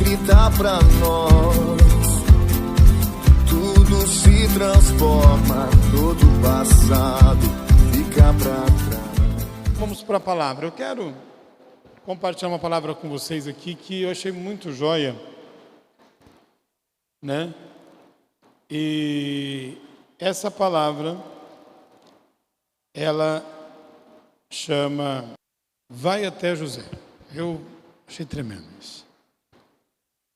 escrita pra nós. Tudo se transforma, todo o passado fica pra trás. Vamos para a palavra. Eu quero compartilhar uma palavra com vocês aqui que eu achei muito joia, né? E essa palavra, ela chama Vai até José. Eu achei tremendo isso.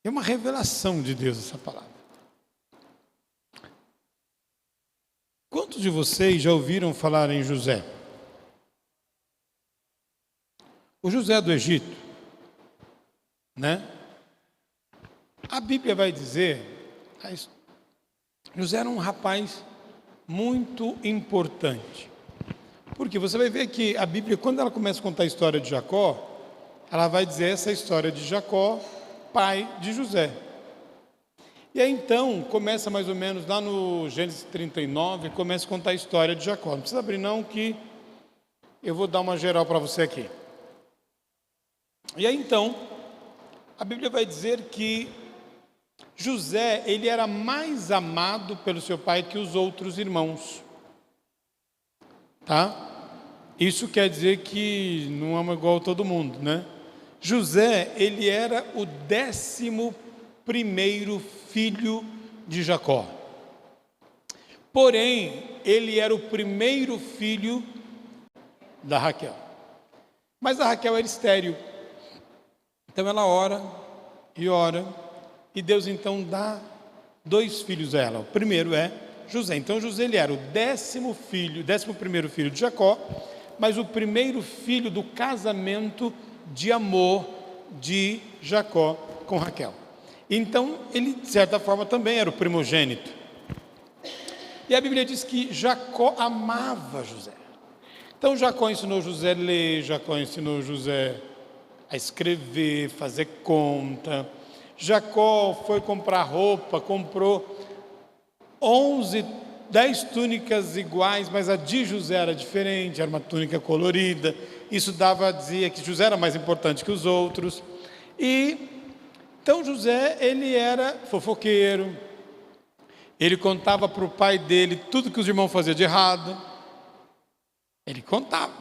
É uma revelação de Deus essa palavra. Quantos de vocês já ouviram falar em José? O José do Egito, né? A Bíblia vai dizer, José era um rapaz muito importante. Porque você vai ver que a Bíblia, quando ela começa a contar a história de Jacó, ela vai dizer essa história de Jacó, pai de José. E aí então, começa mais ou menos lá no Gênesis 39, começa a contar a história de Jacó. Não precisa abrir não, que eu vou dar uma geral para você aqui. E aí então, a Bíblia vai dizer que José, ele era mais amado pelo seu pai que os outros irmãos. Tá? Isso quer dizer que não ama igual todo mundo, né? José, ele era o 11º filho de Jacó. Porém, ele era o primeiro filho da Raquel. Mas a Raquel era estéril. Então ela ora, e Deus então dá 2 filhos a ela. O primeiro é José. Então José, ele era o 11º filho de Jacó, mas o primeiro filho do casamento de amor de Jacó com Raquel. Então ele, de certa forma, também era o primogênito. E a Bíblia diz que Jacó amava José. Então Jacó ensinou José a ler, Jacó ensinou José a escrever, fazer conta. Jacó foi comprar roupa, comprou 10 túnicas iguais, mas a de José era diferente, era uma túnica colorida. Isso dizia que José era mais importante que os outros. E então José, ele era fofoqueiro. Ele contava para o pai dele tudo que os irmãos faziam de errado. Ele contava,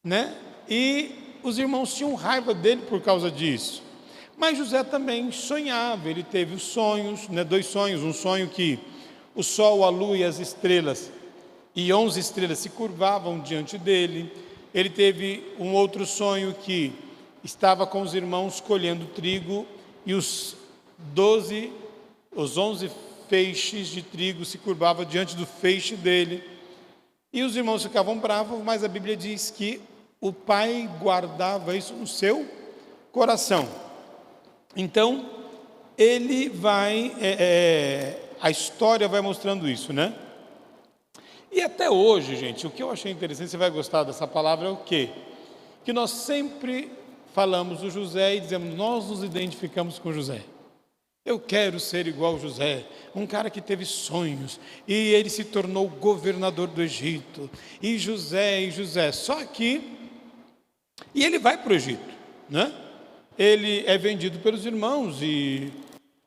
né? E os irmãos tinham raiva dele por causa disso. Mas José também sonhava, ele teve os sonhos, né, 2 sonhos, um sonho que o sol, a lua e as estrelas, e 11 estrelas se curvavam diante dele. Ele teve um outro sonho que estava com os irmãos colhendo trigo, e os 11 feixes de trigo se curvavam diante do feixe dele, e os irmãos ficavam bravos, mas a Bíblia diz que o pai guardava isso no seu coração. Então, ele vai, a história vai mostrando isso, né? E até hoje, gente, o que eu achei interessante, você vai gostar dessa palavra, é o quê? Que nós sempre falamos do José e dizemos, nós nos identificamos com José. Eu quero ser igual a José, um cara que teve sonhos, e ele se tornou governador do Egito, e José, só que, e ele vai para o Egito, né? Ele é vendido pelos irmãos e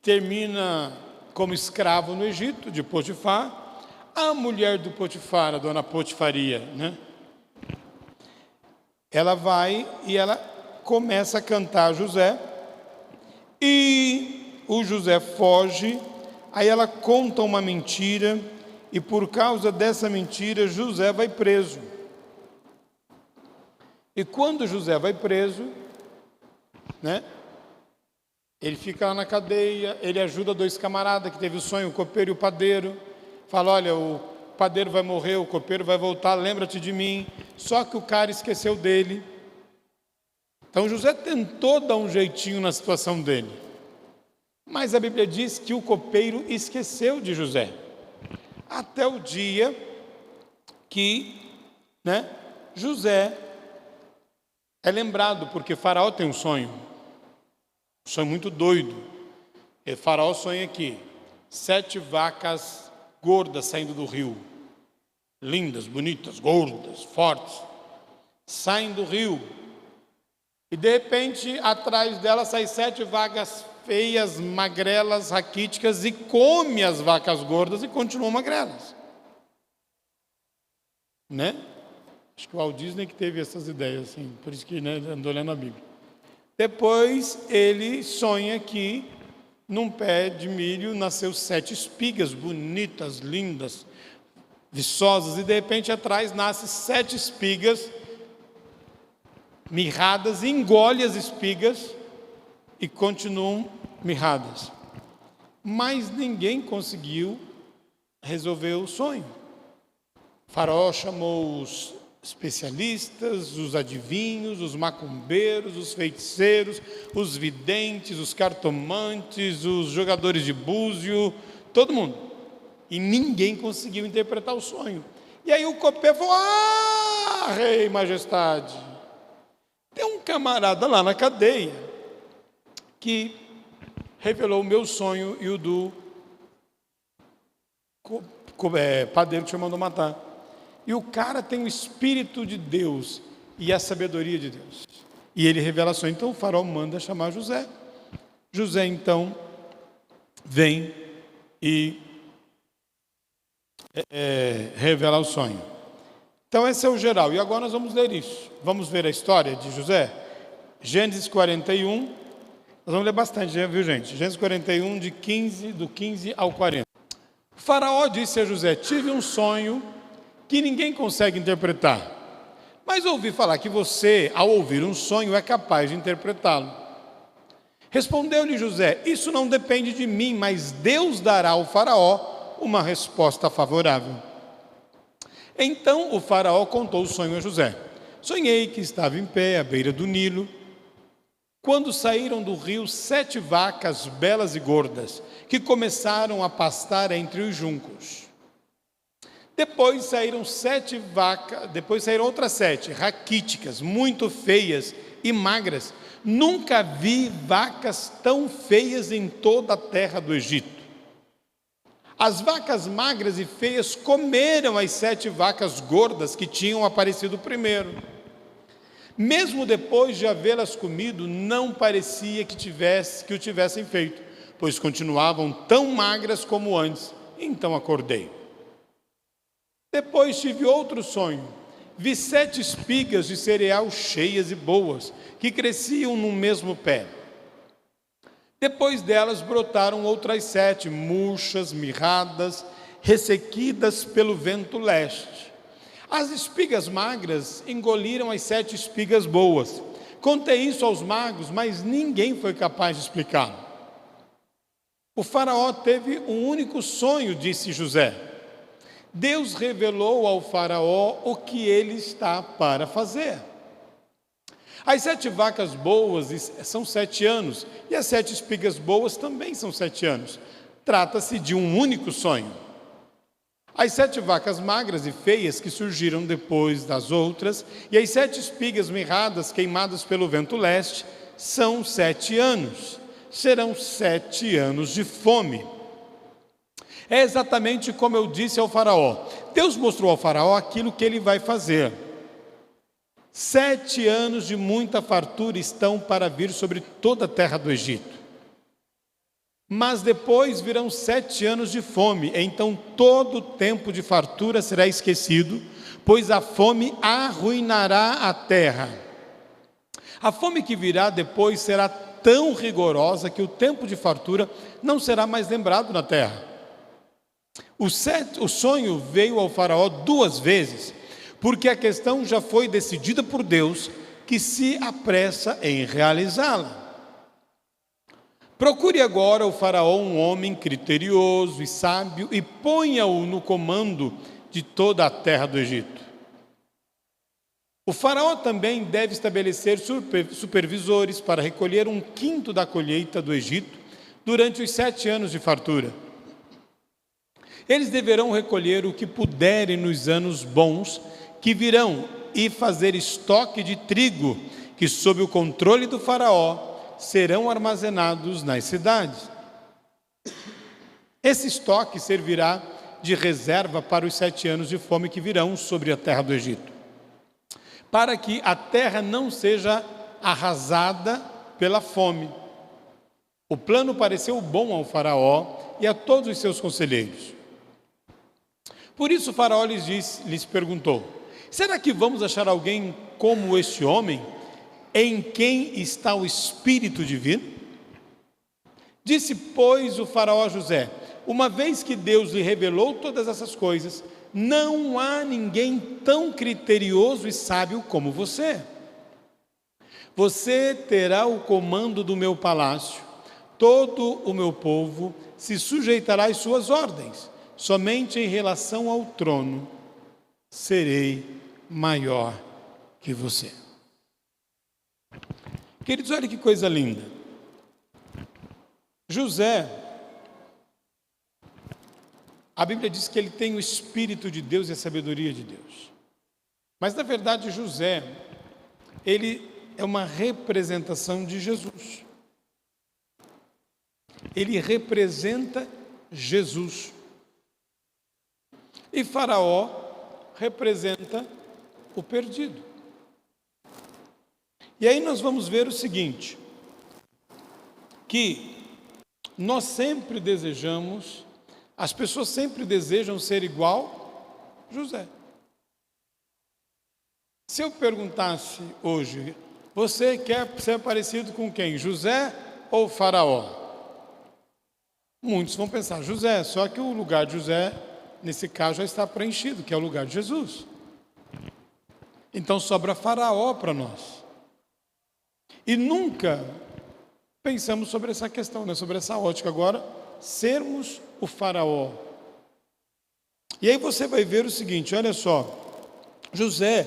termina como escravo no Egito, de Potifar. A mulher do Potifar, a dona Potifaria, né? Ela vai e ela começa a cantar José, e o José foge. Aí ela conta uma mentira, e por causa dessa mentira, José vai preso. E quando José vai preso, né, ele fica lá na cadeia, ele ajuda 2 camaradas que teve o sonho, o copeiro e o padeiro. Fala, olha, o padeiro vai morrer, o copeiro vai voltar, lembra-te de mim. Só que o cara esqueceu dele. Então José tentou dar um jeitinho na situação dele, mas a Bíblia diz que o copeiro esqueceu de José, até o dia que, né, José é lembrado, porque Faraó tem um sonho muito doido. E Faraó sonha aqui, 7 vacas gordas saindo do rio, lindas, bonitas, gordas, fortes, saem do rio, E de repente, atrás dela saem 7 vacas feias, magrelas, raquíticas, e come as vacas gordas e continuam magrelas. Né? Acho que o Walt Disney que teve essas ideias, assim, por isso que, né, andou lendo a Bíblia. Depois ele sonha que num pé de milho nasceu 7 espigas bonitas, lindas, viçosas, e de repente atrás nasce 7 espigas mirradas, e engole as espigas e continuam mirradas. Mas ninguém conseguiu resolver o sonho. O faraó chamou os especialistas, os adivinhos, os macumbeiros, os feiticeiros, os videntes, os cartomantes, os jogadores de búzio, todo mundo. E ninguém conseguiu interpretar o sonho. E aí o copeiro falou: "Ah, rei, majestade, tem um camarada lá na cadeia que revelou o meu sonho e o do padeiro que te mandou matar. E o cara tem o Espírito de Deus e a sabedoria de Deus. E ele revela sonho." Então o faraó manda chamar José. José então vem e revela o sonho. Então esse é o geral. E agora nós vamos ler isso. Vamos ver a história de José. Gênesis 41. Nós vamos ler bastante, viu, gente? Gênesis 41, do 15 ao 40. O faraó disse a José: "Tive um sonho que ninguém consegue interpretar. Mas ouvi falar que você, ao ouvir um sonho, é capaz de interpretá-lo." Respondeu-lhe José: "Isso não depende de mim, mas Deus dará ao faraó uma resposta favorável." Então o faraó contou o sonho a José: "Sonhei que estava em pé à beira do Nilo, quando saíram do rio 7 vacas belas e gordas, que começaram a pastar entre os juncos. Depois saíram outras 7, raquíticas, muito feias e magras. Nunca vi vacas tão feias em toda a terra do Egito. As vacas magras e feias comeram as 7 vacas gordas que tinham aparecido primeiro. Mesmo depois de havê-las comido, não parecia que o tivessem feito, pois continuavam tão magras como antes. Então acordei. Depois tive outro sonho. Vi 7 espigas de cereal cheias e boas, que cresciam no mesmo pé. Depois delas brotaram outras 7, murchas, mirradas, ressequidas pelo vento leste. As espigas magras engoliram as 7 espigas boas. Contei isso aos magos, mas ninguém foi capaz de explicá-lo. O faraó teve um único sonho, disse José. Deus revelou ao faraó o que ele está para fazer. As 7 vacas boas são 7 anos, e as 7 espigas boas também são 7 anos. Trata-se de um único sonho. As 7 vacas magras e feias que surgiram depois das outras, e as 7 espigas mirradas queimadas pelo vento leste, são 7 anos. Serão 7 anos de fome. É exatamente como eu disse ao faraó. Deus mostrou ao faraó aquilo que ele vai fazer. 7 anos de muita fartura estão para vir sobre toda a terra do Egito. Mas depois virão 7 anos de fome, então todo o tempo de fartura será esquecido, pois a fome arruinará a terra. A fome que virá depois será tão rigorosa que o tempo de fartura não será mais lembrado na terra. O sonho veio ao faraó 2 vezes, porque a questão já foi decidida por Deus, que se apressa em realizá-la. Procure agora o faraó um homem criterioso e sábio e ponha-o no comando de toda a terra do Egito. O faraó também deve estabelecer supervisores para recolher 1/5 da colheita do Egito durante os 7 anos de fartura. Eles deverão recolher o que puderem nos anos bons que virão e fazer estoque de trigo, que sob o controle do faraó serão armazenados nas cidades. Esse estoque servirá de reserva para os 7 anos de fome que virão sobre a terra do Egito, para que a terra não seja arrasada pela fome. O plano pareceu bom ao faraó e a todos os seus conselheiros. Por isso o faraó lhes perguntou: será que vamos achar alguém como este homem, em quem está o Espírito Divino? Disse, pois, o faraó a José: uma vez que Deus lhe revelou todas essas coisas, não há ninguém tão criterioso e sábio como você. Você terá o comando do meu palácio, todo o meu povo se sujeitará às suas ordens. Somente em relação ao trono serei maior que você. Queridos, olha que coisa linda. José, a Bíblia diz que ele tem o Espírito de Deus e a sabedoria de Deus. Mas, na verdade, José, ele é uma representação de Jesus. Ele representa Jesus. E Faraó representa o perdido. E aí nós vamos ver o seguinte, que nós sempre desejamos, as pessoas sempre desejam ser igual José. Se eu perguntasse hoje, você quer ser parecido com quem? José ou Faraó? Muitos vão pensar José, só que o lugar de José, nesse caso, já está preenchido, que é o lugar de Jesus. Então sobra Faraó para nós. E nunca pensamos sobre essa questão, né? Sobre essa ótica agora, sermos o Faraó. E aí você vai ver o seguinte, olha só, José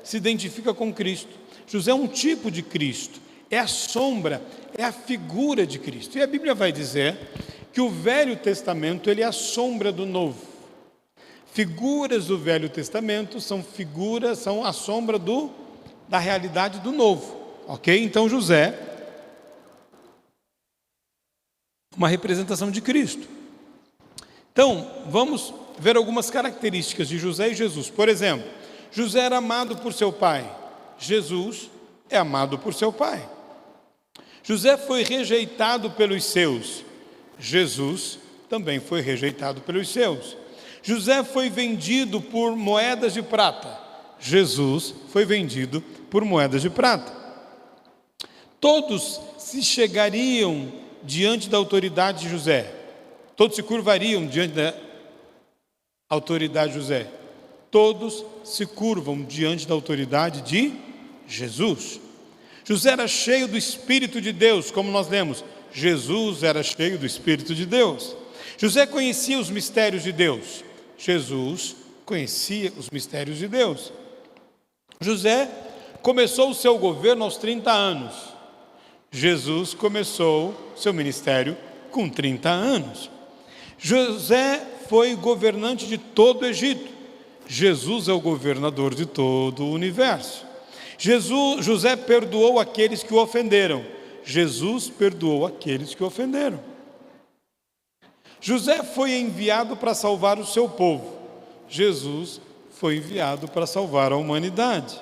se identifica com Cristo. José é um tipo de Cristo, é a sombra, é a figura de Cristo. E a Bíblia vai dizer que o Velho Testamento, ele é a sombra do Novo. Figuras do Velho Testamento são a sombra da realidade do Novo. Ok? Então José, uma representação de Cristo. Então, vamos ver algumas características de José e Jesus. Por exemplo, José era amado por seu pai. Jesus é amado por seu pai. José foi rejeitado pelos seus. Jesus também foi rejeitado pelos seus. José foi vendido por moedas de prata. Jesus foi vendido por moedas de prata. Todos se chegariam diante da autoridade de José. Todos se curvariam diante da autoridade de José. Todos se curvam diante da autoridade de Jesus. José era cheio do Espírito de Deus, como nós lemos. Jesus era cheio do Espírito de Deus. José conhecia os mistérios de Deus. Jesus conhecia os mistérios de Deus. José começou o seu governo aos 30 anos. Jesus começou seu ministério com 30 anos. José foi governante de todo o Egito. Jesus é o governador de todo o universo. José perdoou aqueles que o ofenderam. Jesus perdoou aqueles que o ofenderam. José foi enviado para salvar o seu povo. Jesus foi enviado para salvar a humanidade.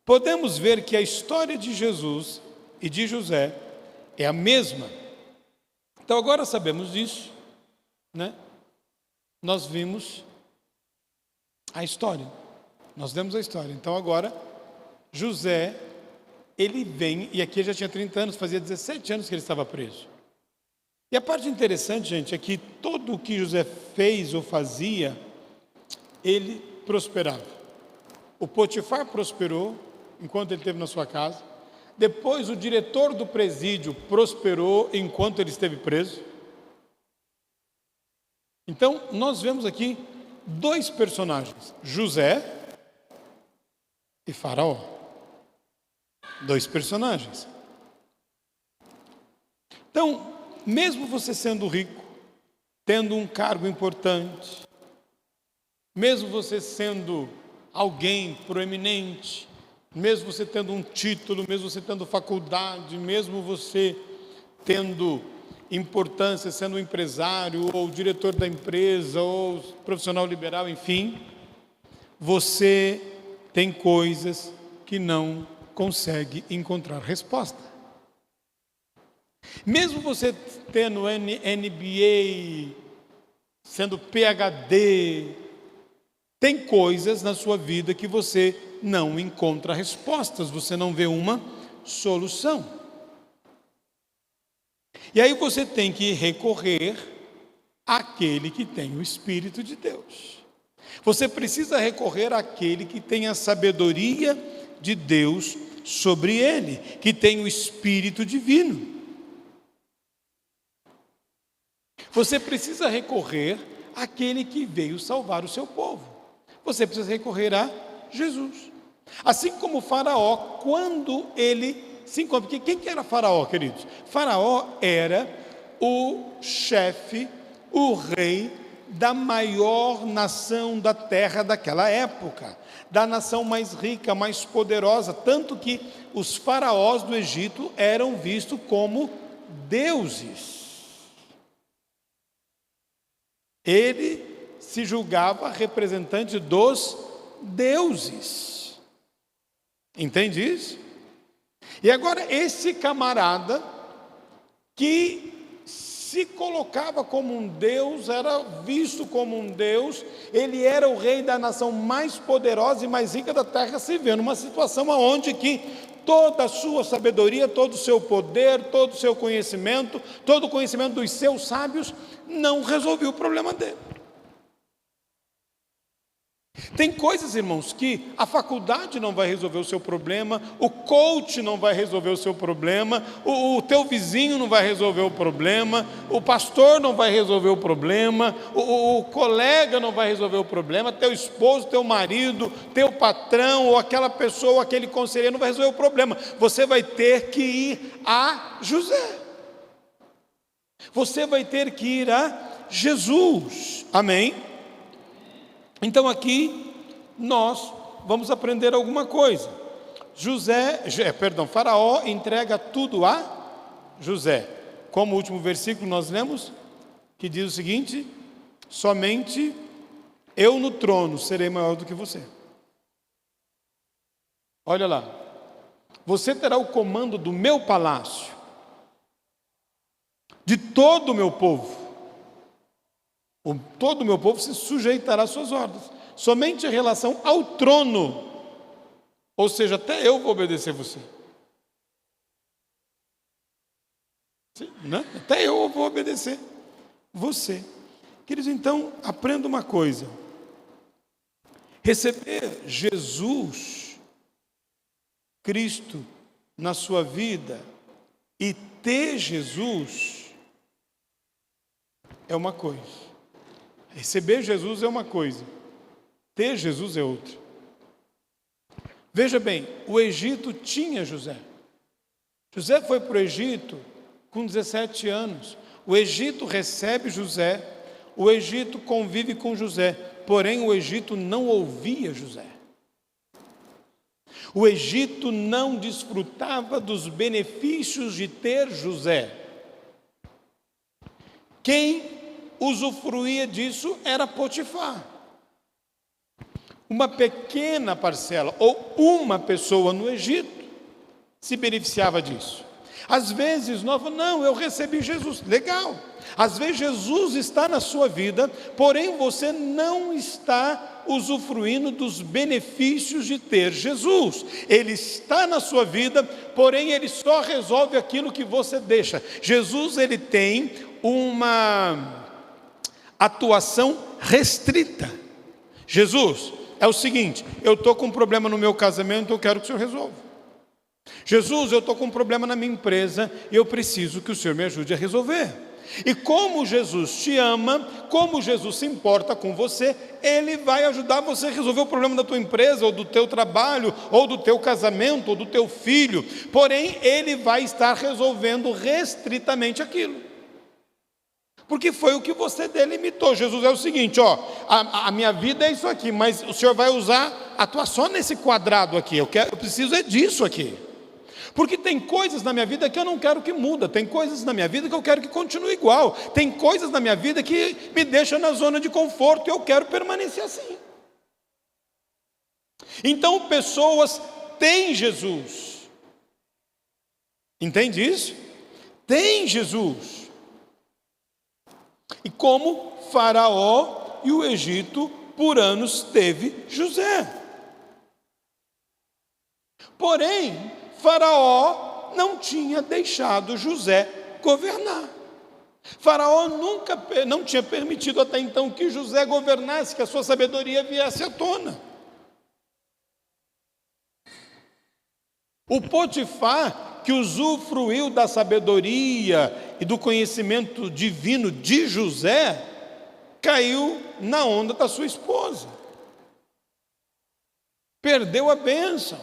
Podemos ver que a história de Jesus e de José é a mesma. Então agora sabemos disso, né? Nós vimos a história. Nós demos a história. Então agora, José, ele vem, e aqui ele já tinha 30 anos, fazia 17 anos que ele estava preso. E a parte interessante, gente, é que tudo o que José fez ou fazia, ele prosperava. O Potifar prosperou enquanto ele esteve na sua casa. Depois o diretor do presídio prosperou enquanto ele esteve preso. Então, nós vemos aqui dois personagens, José e Faraó. Dois personagens. Então, mesmo você sendo rico, tendo um cargo importante, mesmo você sendo alguém proeminente, mesmo você tendo um título, mesmo você tendo faculdade, mesmo você tendo importância, sendo um empresário, ou diretor da empresa, ou profissional liberal, enfim, você tem coisas que não consegue encontrar resposta. Mesmo você tendo NBA, sendo PhD, tem coisas na sua vida que você não encontra respostas, você não vê uma solução. E aí você tem que recorrer àquele que tem o Espírito de Deus. Você precisa recorrer àquele que tem a sabedoria de Deus sobre ele, que tem o Espírito divino. Você precisa recorrer àquele que veio salvar o seu povo. Você precisa recorrer a Jesus. Assim como o Faraó, quando ele se encontra. Porque quem que era Faraó, queridos? Faraó era o chefe, o rei da maior nação da terra daquela época, da nação mais rica, mais poderosa, tanto que os faraós do Egito eram vistos como deuses. Ele se julgava representante dos deuses. Entende isso? E agora esse camarada que se colocava como um deus, era visto como um deus, ele era o rei da nação mais poderosa e mais rica da terra, se vê numa situação onde que toda a sua sabedoria, todo o seu poder, todo o seu conhecimento, todo o conhecimento dos seus sábios, não resolveu o problema dele. Tem coisas, irmãos, que a faculdade não vai resolver o seu problema, o coach não vai resolver o seu problema, o teu vizinho não vai resolver o problema, o pastor não vai resolver o problema, o colega não vai resolver o problema, teu esposo, teu marido, teu patrão, ou aquela pessoa, ou aquele conselheiro não vai resolver o problema. Você vai ter que ir a José. Você vai ter que ir a Jesus. Amém? Então aqui nós vamos aprender alguma coisa. Faraó entrega tudo a José. Como o último versículo nós lemos, que diz o seguinte: somente eu no trono serei maior do que você. Olha lá, você terá o comando do meu palácio, de todo o meu povo. Todo o meu povo se sujeitará às suas ordens. Somente em relação ao trono, ou seja, até eu vou obedecer você. Né? Até eu vou obedecer você. Queridos, então, aprenda uma coisa. Receber Jesus Cristo na sua vida e ter Jesus é uma coisa. Receber Jesus é uma coisa, ter Jesus é outra. Veja bem, o Egito tinha José. José foi para o Egito com 17 anos. O Egito recebe José, o Egito convive com José, porém o Egito não ouvia José. O Egito não desfrutava dos benefícios de ter José. Quem usufruía disso era Potifar. Uma pequena parcela, ou uma pessoa no Egito, se beneficiava disso. Às vezes nós falamos, não, eu recebi Jesus, legal. Às vezes Jesus está na sua vida, porém você não está usufruindo dos benefícios de ter Jesus. Ele está na sua vida, porém ele só resolve aquilo que você deixa. Jesus, ele tem uma atuação restrita. Jesus, é o seguinte, eu estou com um problema no meu casamento, eu quero que o Senhor resolva. Jesus, eu estou com um problema na minha empresa, e eu preciso que o Senhor me ajude a resolver. E como Jesus te ama, como Jesus se importa com você, Ele vai ajudar você a resolver o problema da tua empresa, ou do teu trabalho, ou do teu casamento, ou do teu filho. Porém, Ele vai estar resolvendo restritamente aquilo. Porque foi o que você delimitou. Jesus é o seguinte, a minha vida é isso aqui, mas o Senhor vai atuar só nesse quadrado aqui. Eu preciso é disso aqui. Porque tem coisas na minha vida que eu não quero que muda, tem coisas na minha vida que eu quero que continue igual, tem coisas na minha vida que me deixam na zona de conforto e eu quero permanecer assim. Então pessoas têm Jesus, Entende isso? Tem Jesus. E como Faraó e o Egito por anos teve José. Porém, Faraó não tinha deixado José governar. Faraó não tinha permitido até então que José governasse, que a sua sabedoria viesse à tona. O Potifar, que usufruiu da sabedoria e do conhecimento divino de José, caiu na onda da sua esposa. Perdeu a bênção,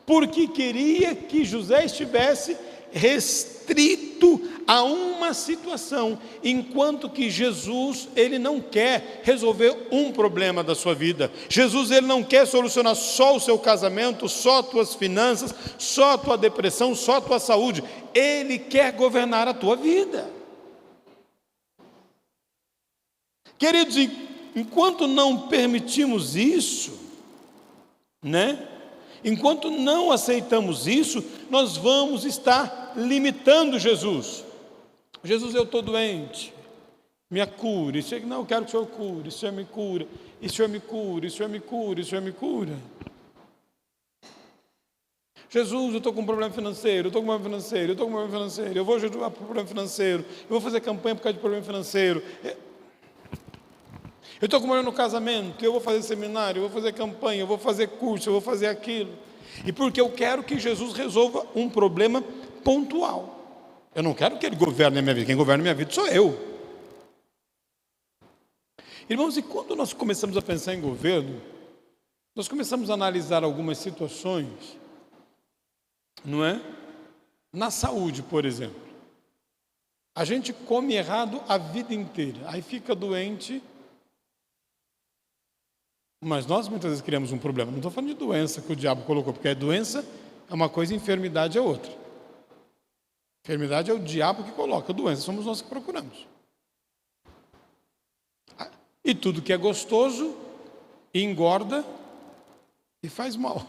porque queria que José estivesse restrito a uma situação, enquanto que Jesus, ele não quer resolver um problema da sua vida. Jesus, ele não quer solucionar só o seu casamento, só tuas finanças, só a tua depressão, só a tua saúde. Ele quer governar a tua vida. Queridos, enquanto não permitimos isso, enquanto não aceitamos isso, nós vamos estar limitando Jesus. Jesus, eu estou doente, me cura. Não, eu quero que o Senhor cure, o Senhor me cura, e o Senhor me cura, o Senhor me cura, o Senhor me cura. Jesus, eu estou com um problema financeiro, eu estou com um problema financeiro, eu estou com um problema financeiro, eu vou jejuar por problema financeiro, eu vou fazer campanha por causa de problema financeiro. Eu estou com um problema no casamento, eu vou fazer seminário, eu vou fazer campanha, eu vou fazer curso, eu vou fazer aquilo. E porque eu quero que Jesus resolva um problema pontual. Eu não quero que Ele governe a minha vida, quem governa a minha vida sou eu. Irmãos, e quando nós começamos a pensar em governo, nós começamos a analisar algumas situações, não é? Na saúde, por exemplo. A gente come errado a vida inteira, aí fica doente. Mas nós muitas vezes criamos um problema. Não estou falando de doença que o diabo colocou, porque a doença é uma coisa e enfermidade é outra. Enfermidade é o diabo que coloca, a doença somos nós que procuramos. E tudo que é gostoso engorda e faz mal.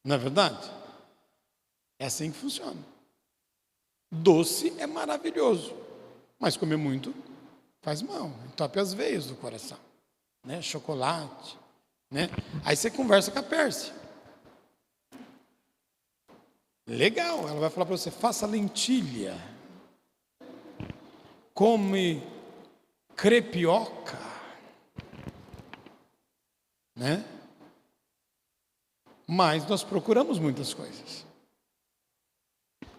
Não é verdade? É assim que funciona. Doce é maravilhoso, mas comer muito faz mal, entope as veias do coração. Chocolate, Aí você conversa com a Pérsia. Legal, ela vai falar para você, faça lentilha, come crepioca, Mas nós procuramos muitas coisas.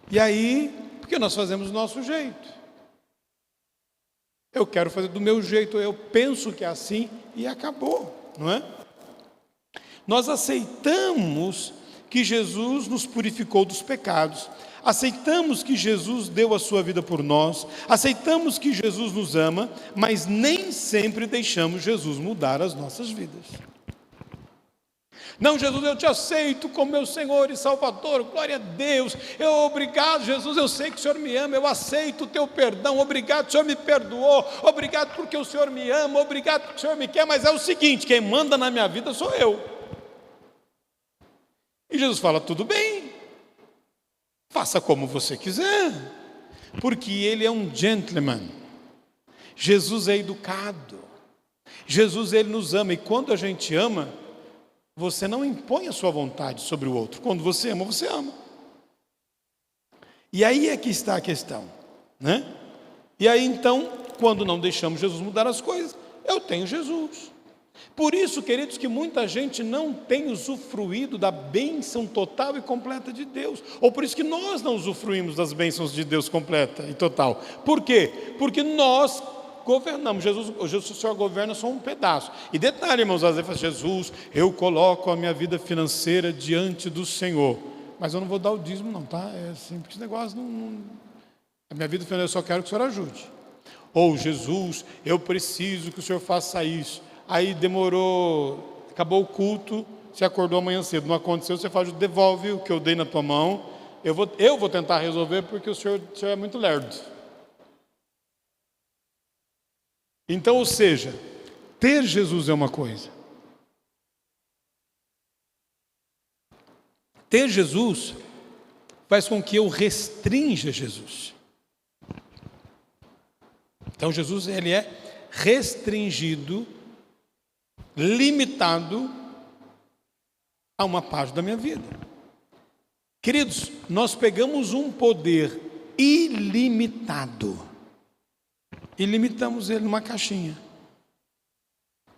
E aí, porque nós fazemos do nosso jeito. Eu quero fazer do meu jeito, eu penso que é assim e acabou, não é? Nós aceitamos que Jesus nos purificou dos pecados, aceitamos que Jesus deu a sua vida por nós, aceitamos que Jesus nos ama, mas nem sempre deixamos Jesus mudar as nossas vidas. Não, Jesus, eu te aceito como meu Senhor e Salvador, glória a Deus, obrigado, Jesus, eu sei que o Senhor me ama, eu aceito o teu perdão, obrigado, o Senhor me perdoou, obrigado porque o Senhor me ama, obrigado porque o Senhor me quer, mas é o seguinte, quem manda na minha vida sou eu. E Jesus fala, tudo bem, faça como você quiser, porque Ele é um gentleman, Jesus é educado, Jesus, Ele nos ama, e quando a gente ama, você não impõe a sua vontade sobre o outro. Quando você ama, você ama. E aí é que está a questão, E aí então, quando não deixamos Jesus mudar as coisas, eu tenho Jesus. Por isso, queridos, que muita gente não tem usufruído da bênção total e completa de Deus. Ou por isso que nós não usufruímos das bênçãos de Deus completa e total. Por quê? Porque nós governamos. Jesus, o Senhor governa só um pedaço. E detalhe, irmãos, às vezes Jesus, eu coloco a minha vida financeira diante do Senhor, mas eu não vou dar o dízimo não, tá? É assim, porque esse negócio a minha vida financeira eu só quero que o Senhor ajude. Ou Jesus, eu preciso que o Senhor faça isso. Aí demorou, acabou o culto, você acordou amanhã cedo, não aconteceu, você fala, devolve o que eu dei na tua mão, eu vou tentar resolver porque o senhor é muito lerdo. Então, ou seja, ter Jesus é uma coisa. Ter Jesus faz com que eu restrinja Jesus. Então Jesus, ele é restringido, limitado a uma parte da minha vida. Queridos, nós pegamos um poder ilimitado e limitamos ele numa caixinha.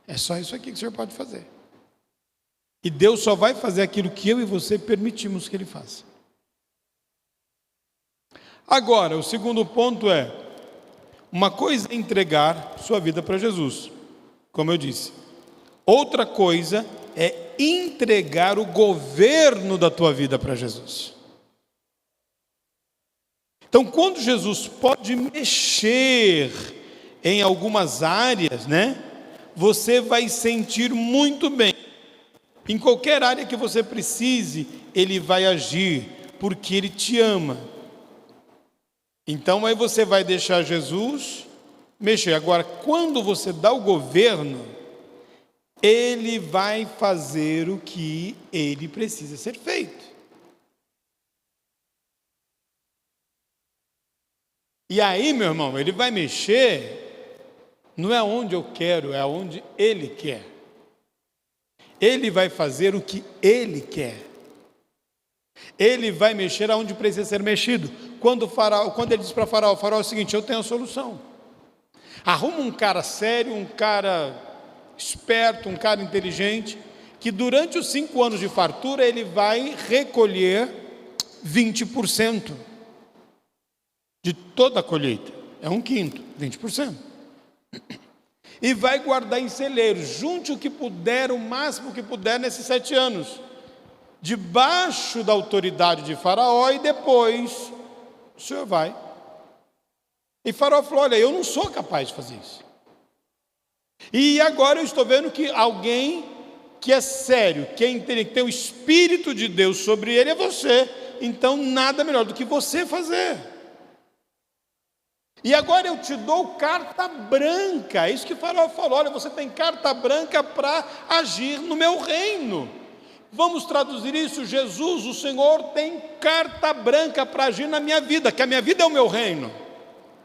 É só isso aqui que o Senhor pode fazer. E Deus só vai fazer aquilo que eu e você permitimos que Ele faça. Agora, o segundo ponto é, uma coisa é entregar sua vida para Jesus, como eu disse. Outra coisa é entregar o governo da tua vida para Jesus. Então, quando Jesus pode mexer em algumas áreas, você vai sentir muito bem. Em qualquer área que você precise, Ele vai agir, porque Ele te ama. Então, aí você vai deixar Jesus mexer. Agora, quando você dá o governo, Ele vai fazer o que Ele precisa ser feito. E aí, meu irmão, Ele vai mexer, não é onde eu quero, é onde Ele quer. Ele vai fazer o que Ele quer. Ele vai mexer aonde precisa ser mexido. Quando Ele diz para Faraó, Faraó é o seguinte, eu tenho a solução. Arruma um cara sério, um cara esperto, um cara inteligente, que durante os 5 anos de fartura, ele vai recolher 20% de toda a colheita. É 1/5, 20%. E vai guardar em celeiros, junte o que puder, o máximo que puder nesses 7 anos, debaixo da autoridade de Faraó, e depois o Senhor vai. E Faraó falou, olha, eu não sou capaz de fazer isso. E agora eu estou vendo que alguém que é sério, que é inteligente, que tem o Espírito de Deus sobre ele, é você. Então nada melhor do que você fazer. E agora eu te dou carta branca. É isso que o Faraó falou, olha, você tem carta branca para agir no meu reino. Vamos traduzir isso, Jesus, o Senhor tem carta branca para agir na minha vida, que a minha vida é o meu reino.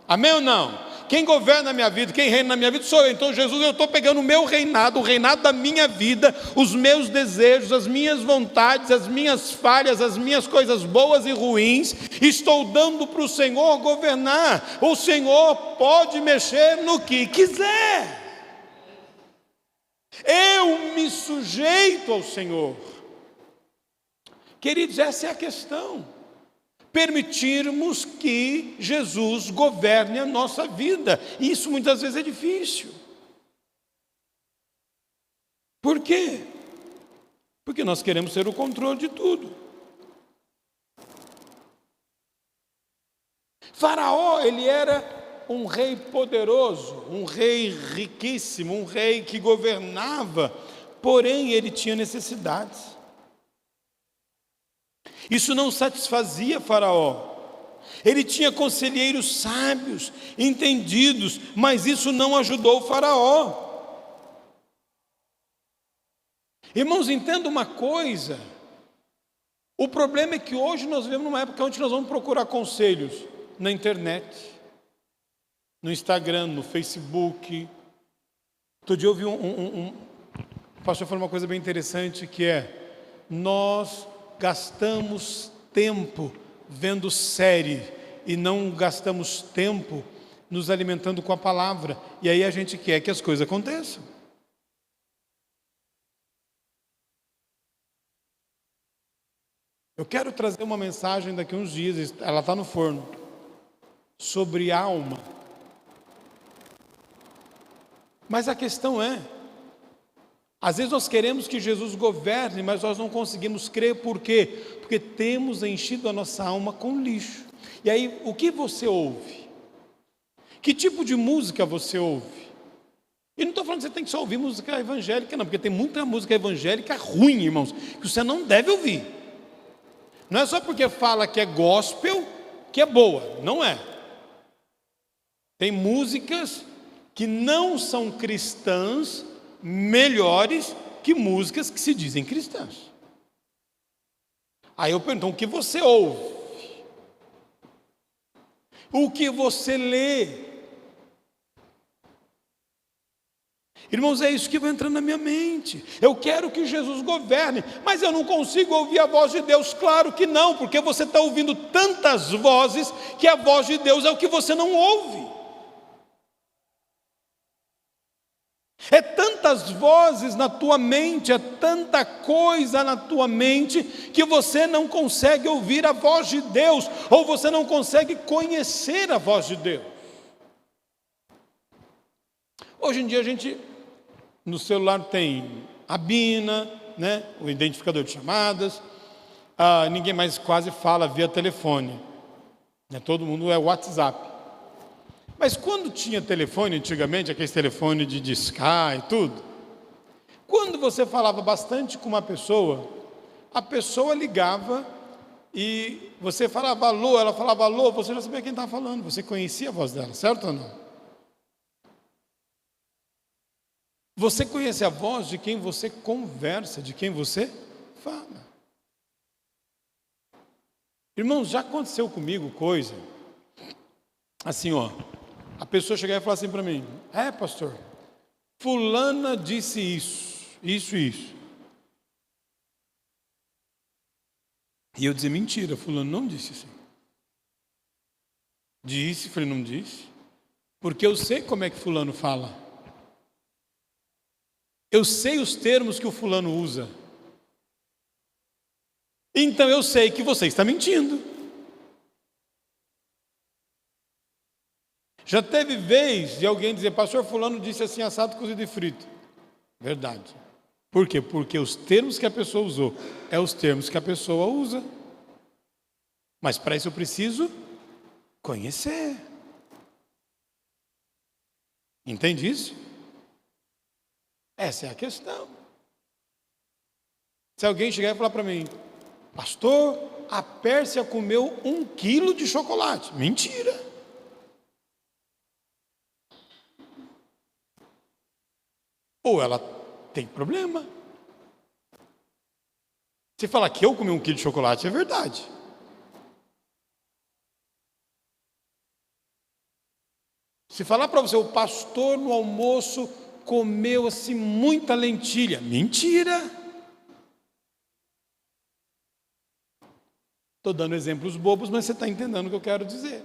Amém ou não? Quem governa a minha vida, quem reina na minha vida sou eu. Então Jesus, eu estou pegando o meu reinado, o reinado da minha vida, os meus desejos, as minhas vontades, as minhas falhas, as minhas coisas boas e ruins, estou dando para o Senhor governar. O Senhor pode mexer no que quiser. Eu me sujeito ao Senhor. Queridos, essa é a questão. Permitirmos que Jesus governe a nossa vida. Isso muitas vezes é difícil. Por quê? Porque nós queremos ter o controle de tudo. Faraó, ele era um rei poderoso, um rei riquíssimo, um rei que governava, porém ele tinha necessidades. Isso não satisfazia Faraó. Ele tinha conselheiros sábios, entendidos, mas isso não ajudou Faraó. Irmãos, entenda uma coisa. O problema é que hoje nós vivemos numa época onde nós vamos procurar conselhos na internet, no Instagram, no Facebook. Outro dia eu ouvi o pastor falou uma coisa bem interessante, que é: nós gastamos tempo vendo série e não gastamos tempo nos alimentando com a palavra. E aí a gente quer que as coisas aconteçam. Eu quero trazer uma mensagem daqui a uns dias, ela está no forno, sobre alma. Mas a questão é, às vezes nós queremos que Jesus governe, mas nós não conseguimos crer. Por quê? Porque temos enchido a nossa alma com lixo. E aí, o que você ouve? Que tipo de música você ouve? E não estou falando que você tem que só ouvir música evangélica, não, porque tem muita música evangélica ruim, irmãos, que você não deve ouvir. Não é só porque fala que é gospel, que é boa, não é. Tem músicas que não são cristãs, melhores que músicas que se dizem cristãs. Aí eu pergunto, o que você ouve? o que você lê. Irmãos, é isso que vai entrando na minha mente. Eu quero que Jesus governe, mas eu não consigo ouvir a voz de Deus. Claro que não, porque você está ouvindo tantas vozes, que a voz de Deus é o que você não ouve. É tantas vozes na tua mente, é tanta coisa na tua mente, que você não consegue ouvir a voz de Deus, ou você não consegue conhecer a voz de Deus. Hoje em dia a gente, no celular tem a Bina, né, o identificador de chamadas, ninguém mais quase fala via telefone, né, todo mundo é WhatsApp. Mas quando tinha telefone antigamente, aquele telefone de discar e tudo, quando você falava bastante com uma pessoa, a pessoa ligava e você falava alô, ela falava alô, você já sabia quem estava falando, você conhecia a voz dela, certo ou não? Você conhece a voz de quem você conversa, de quem você fala. Irmãos, já aconteceu comigo coisa assim, ó. A pessoa chegar e falar assim para mim: pastor, fulana disse isso. E eu dizer: mentira, fulano não disse assim. Disse, falei: não disse. Porque eu sei como é que fulano fala. Eu sei os termos que o fulano usa. Então eu sei que você está mentindo. Já teve vez de alguém dizer: pastor fulano disse assim, assado, cozido e frito. Verdade. Por quê? Porque os termos que a pessoa usou é os termos que a pessoa usa. Mas para isso eu preciso conhecer. Entende isso? Essa é a questão. Se alguém chegar e falar para mim: pastor, a Pérsia comeu 1 quilo de chocolate. Mentira. Ou ela tem problema. Se falar que eu comi 1 quilo de chocolate, é verdade. Se falar para você: o pastor no almoço comeu assim muita lentilha. Mentira. Estou dando exemplos bobos, mas você está entendendo o que eu quero dizer.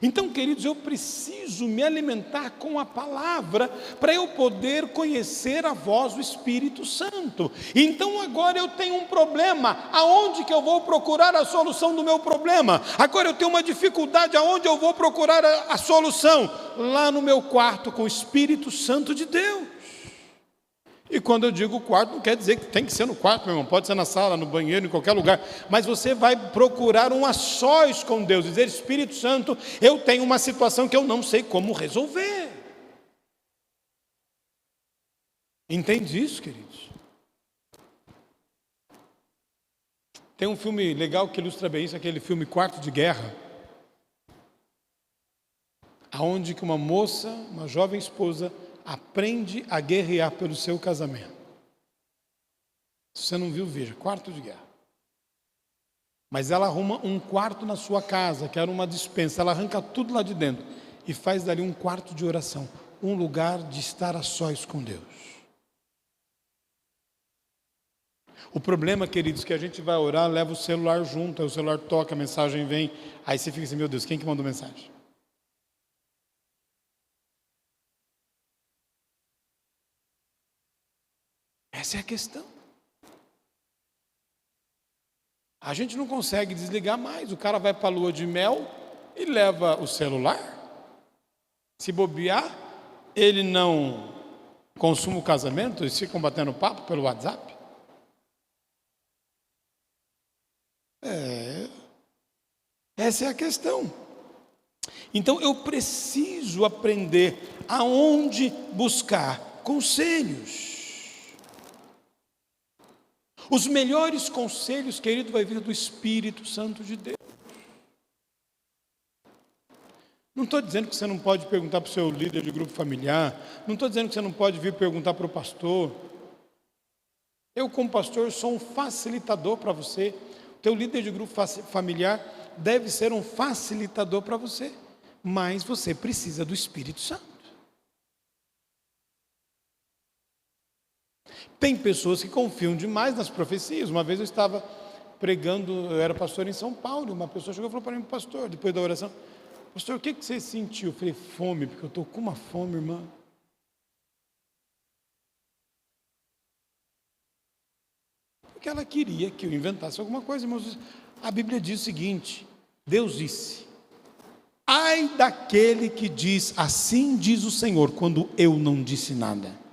Então, queridos, eu preciso me alimentar com a palavra para eu poder conhecer a voz do Espírito Santo. Então agora eu tenho um problema, aonde que eu vou procurar a solução do meu problema? Agora eu tenho uma dificuldade, aonde eu vou procurar a solução? Lá no meu quarto com o Espírito Santo de Deus. E quando eu digo quarto, não quer dizer que tem que ser no quarto, meu irmão. Pode ser na sala, no banheiro, em qualquer lugar. Mas você vai procurar um a sós com Deus. Dizer: Espírito Santo, eu tenho uma situação que eu não sei como resolver. Entende isso, queridos? Tem um filme legal que ilustra bem isso, aquele filme Quarto de Guerra, aonde que uma moça, uma jovem esposa, aprende a guerrear pelo seu casamento. Se você não viu, veja, Quarto de Guerra. Mas ela arruma um quarto na sua casa, que era uma despensa, ela arranca tudo lá de dentro e faz dali um quarto de oração, um lugar de estar a sós com Deus. O problema, queridos, que a gente vai orar, leva o celular junto, aí o celular toca, a mensagem vem, aí você fica assim: meu Deus, quem que mandou mensagem? Essa é a questão. A gente não consegue desligar mais. O cara vai para a lua de mel e leva o celular. Se bobear, ele não consuma o casamento e fica batendo papo pelo WhatsApp. Essa é a questão. Então eu preciso aprender aonde buscar conselhos. Os melhores conselhos, querido, vai vir do Espírito Santo de Deus. Não estou dizendo que você não pode perguntar para o seu líder de grupo familiar. Não estou dizendo que você não pode vir perguntar para o pastor. Eu, como pastor, sou um facilitador para você. O teu líder de grupo familiar deve ser um facilitador para você, mas você precisa do Espírito Santo. Tem pessoas que confiam demais nas profecias. Uma vez eu estava pregando, eu era pastor em São Paulo, uma pessoa chegou e falou para mim: pastor, depois da oração, pastor, o que você sentiu? Eu falei: fome, porque eu estou com uma fome, irmã. Porque ela queria que eu inventasse alguma coisa, irmãos. A Bíblia diz o seguinte: Deus disse: ai daquele que diz, assim diz o Senhor, quando eu não disse nada.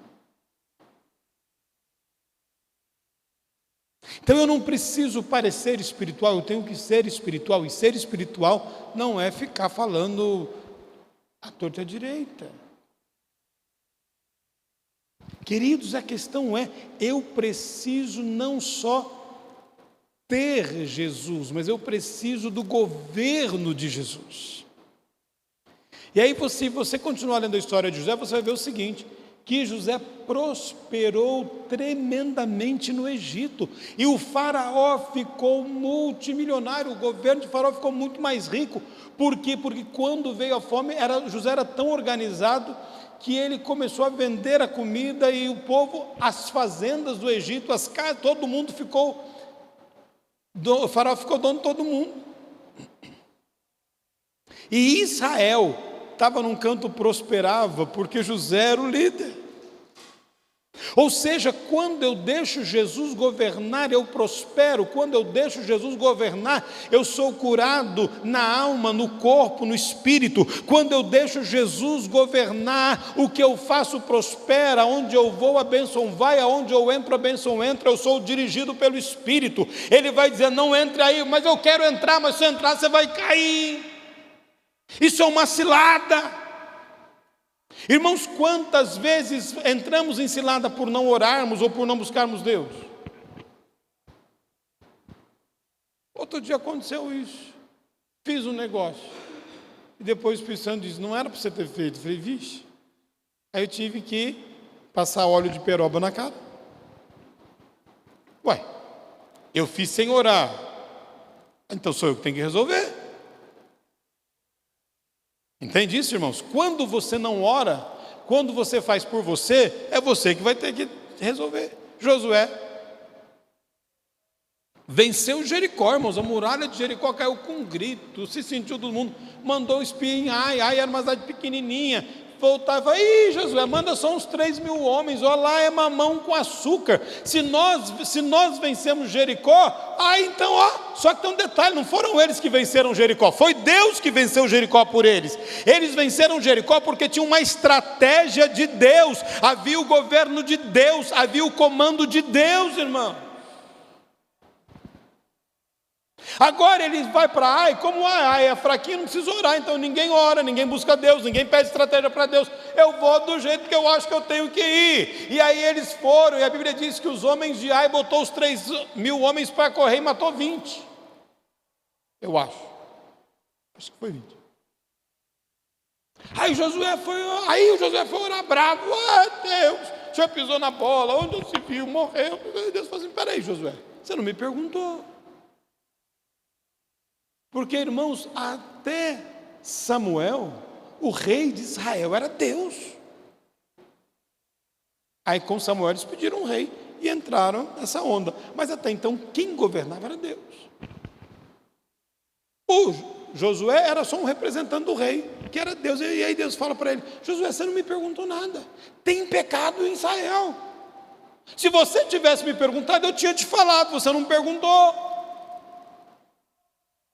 Então eu não preciso parecer espiritual, eu tenho que ser espiritual, e ser espiritual não é ficar falando à torta e à direita. Queridos, a questão é, eu preciso não só ter Jesus, mas eu preciso do governo de Jesus. E aí, se você continuar lendo a história de José, você vai ver o seguinte, que José prosperou tremendamente no Egito, e o faraó ficou multimilionário, o governo de faraó ficou muito mais rico. Por quê? Porque quando veio a fome, José era tão organizado, que ele começou a vender a comida, e o povo, as fazendas do Egito, as casas, todo mundo ficou, o faraó ficou dono de todo mundo. E Israel estava num canto, prosperava, porque José era o líder. Ou seja, quando eu deixo Jesus governar, eu prospero. Quando eu deixo Jesus governar, eu sou curado na alma, no corpo, no espírito. Quando eu deixo Jesus governar, o que eu faço prospera. Onde eu vou, a bênção vai. Aonde eu entro, a bênção entra. Eu sou dirigido pelo Espírito. Ele vai dizer: não entre aí, mas eu quero entrar, mas se entrar você vai cair. Isso é uma cilada. Irmãos, quantas vezes entramos em cilada por não orarmos ou por não buscarmos Deus? Outro dia aconteceu isso. Fiz um negócio e depois o Espírito Santo disse: não era para você ter feito. Eu falei: vixe. Aí eu tive que passar óleo de peroba na cara. Ué, eu fiz sem orar, então sou eu que tenho que resolver. Entende isso, irmãos? Quando você não ora, quando você faz por você, é você que vai ter que resolver. Josué venceu Jericó, irmãos. A muralha de Jericó caiu com um grito, se sentiu todo mundo, mandou o espia em Ai, era uma cidade pequenininha, voltava: ih, Josué, manda só uns 3.000 homens, olha lá, é mamão com açúcar. Se nós vencemos Jericó, então, só que tem um detalhe: não foram eles que venceram Jericó, foi Deus que venceu Jericó por eles. Eles venceram Jericó porque tinha uma estratégia de Deus, havia o governo de Deus, havia o comando de Deus, irmão. Agora ele vai para Ai, como Ai é fraquinho, não precisa orar, então ninguém ora, ninguém busca Deus, ninguém pede estratégia para Deus, eu vou do jeito que eu acho que eu tenho que ir. E aí eles foram, e a Bíblia diz que os homens de Ai botou os 3.000 homens para correr e matou 20. Eu acho que foi 20. Aí o Josué foi orar bravo: Deus, o senhor pisou na bola, onde se viu, morreu. Deus falou assim: peraí, Josué, você não me perguntou. Porque, irmãos, até Samuel, o rei de Israel era Deus. Aí com Samuel eles pediram um rei e entraram nessa onda. Mas até então quem governava era Deus. O Josué era só um representante do rei, que era Deus. E aí Deus fala para ele: Josué, você não me perguntou nada. Tem pecado em Israel. Se você tivesse me perguntado, eu tinha te falado, você não me perguntou.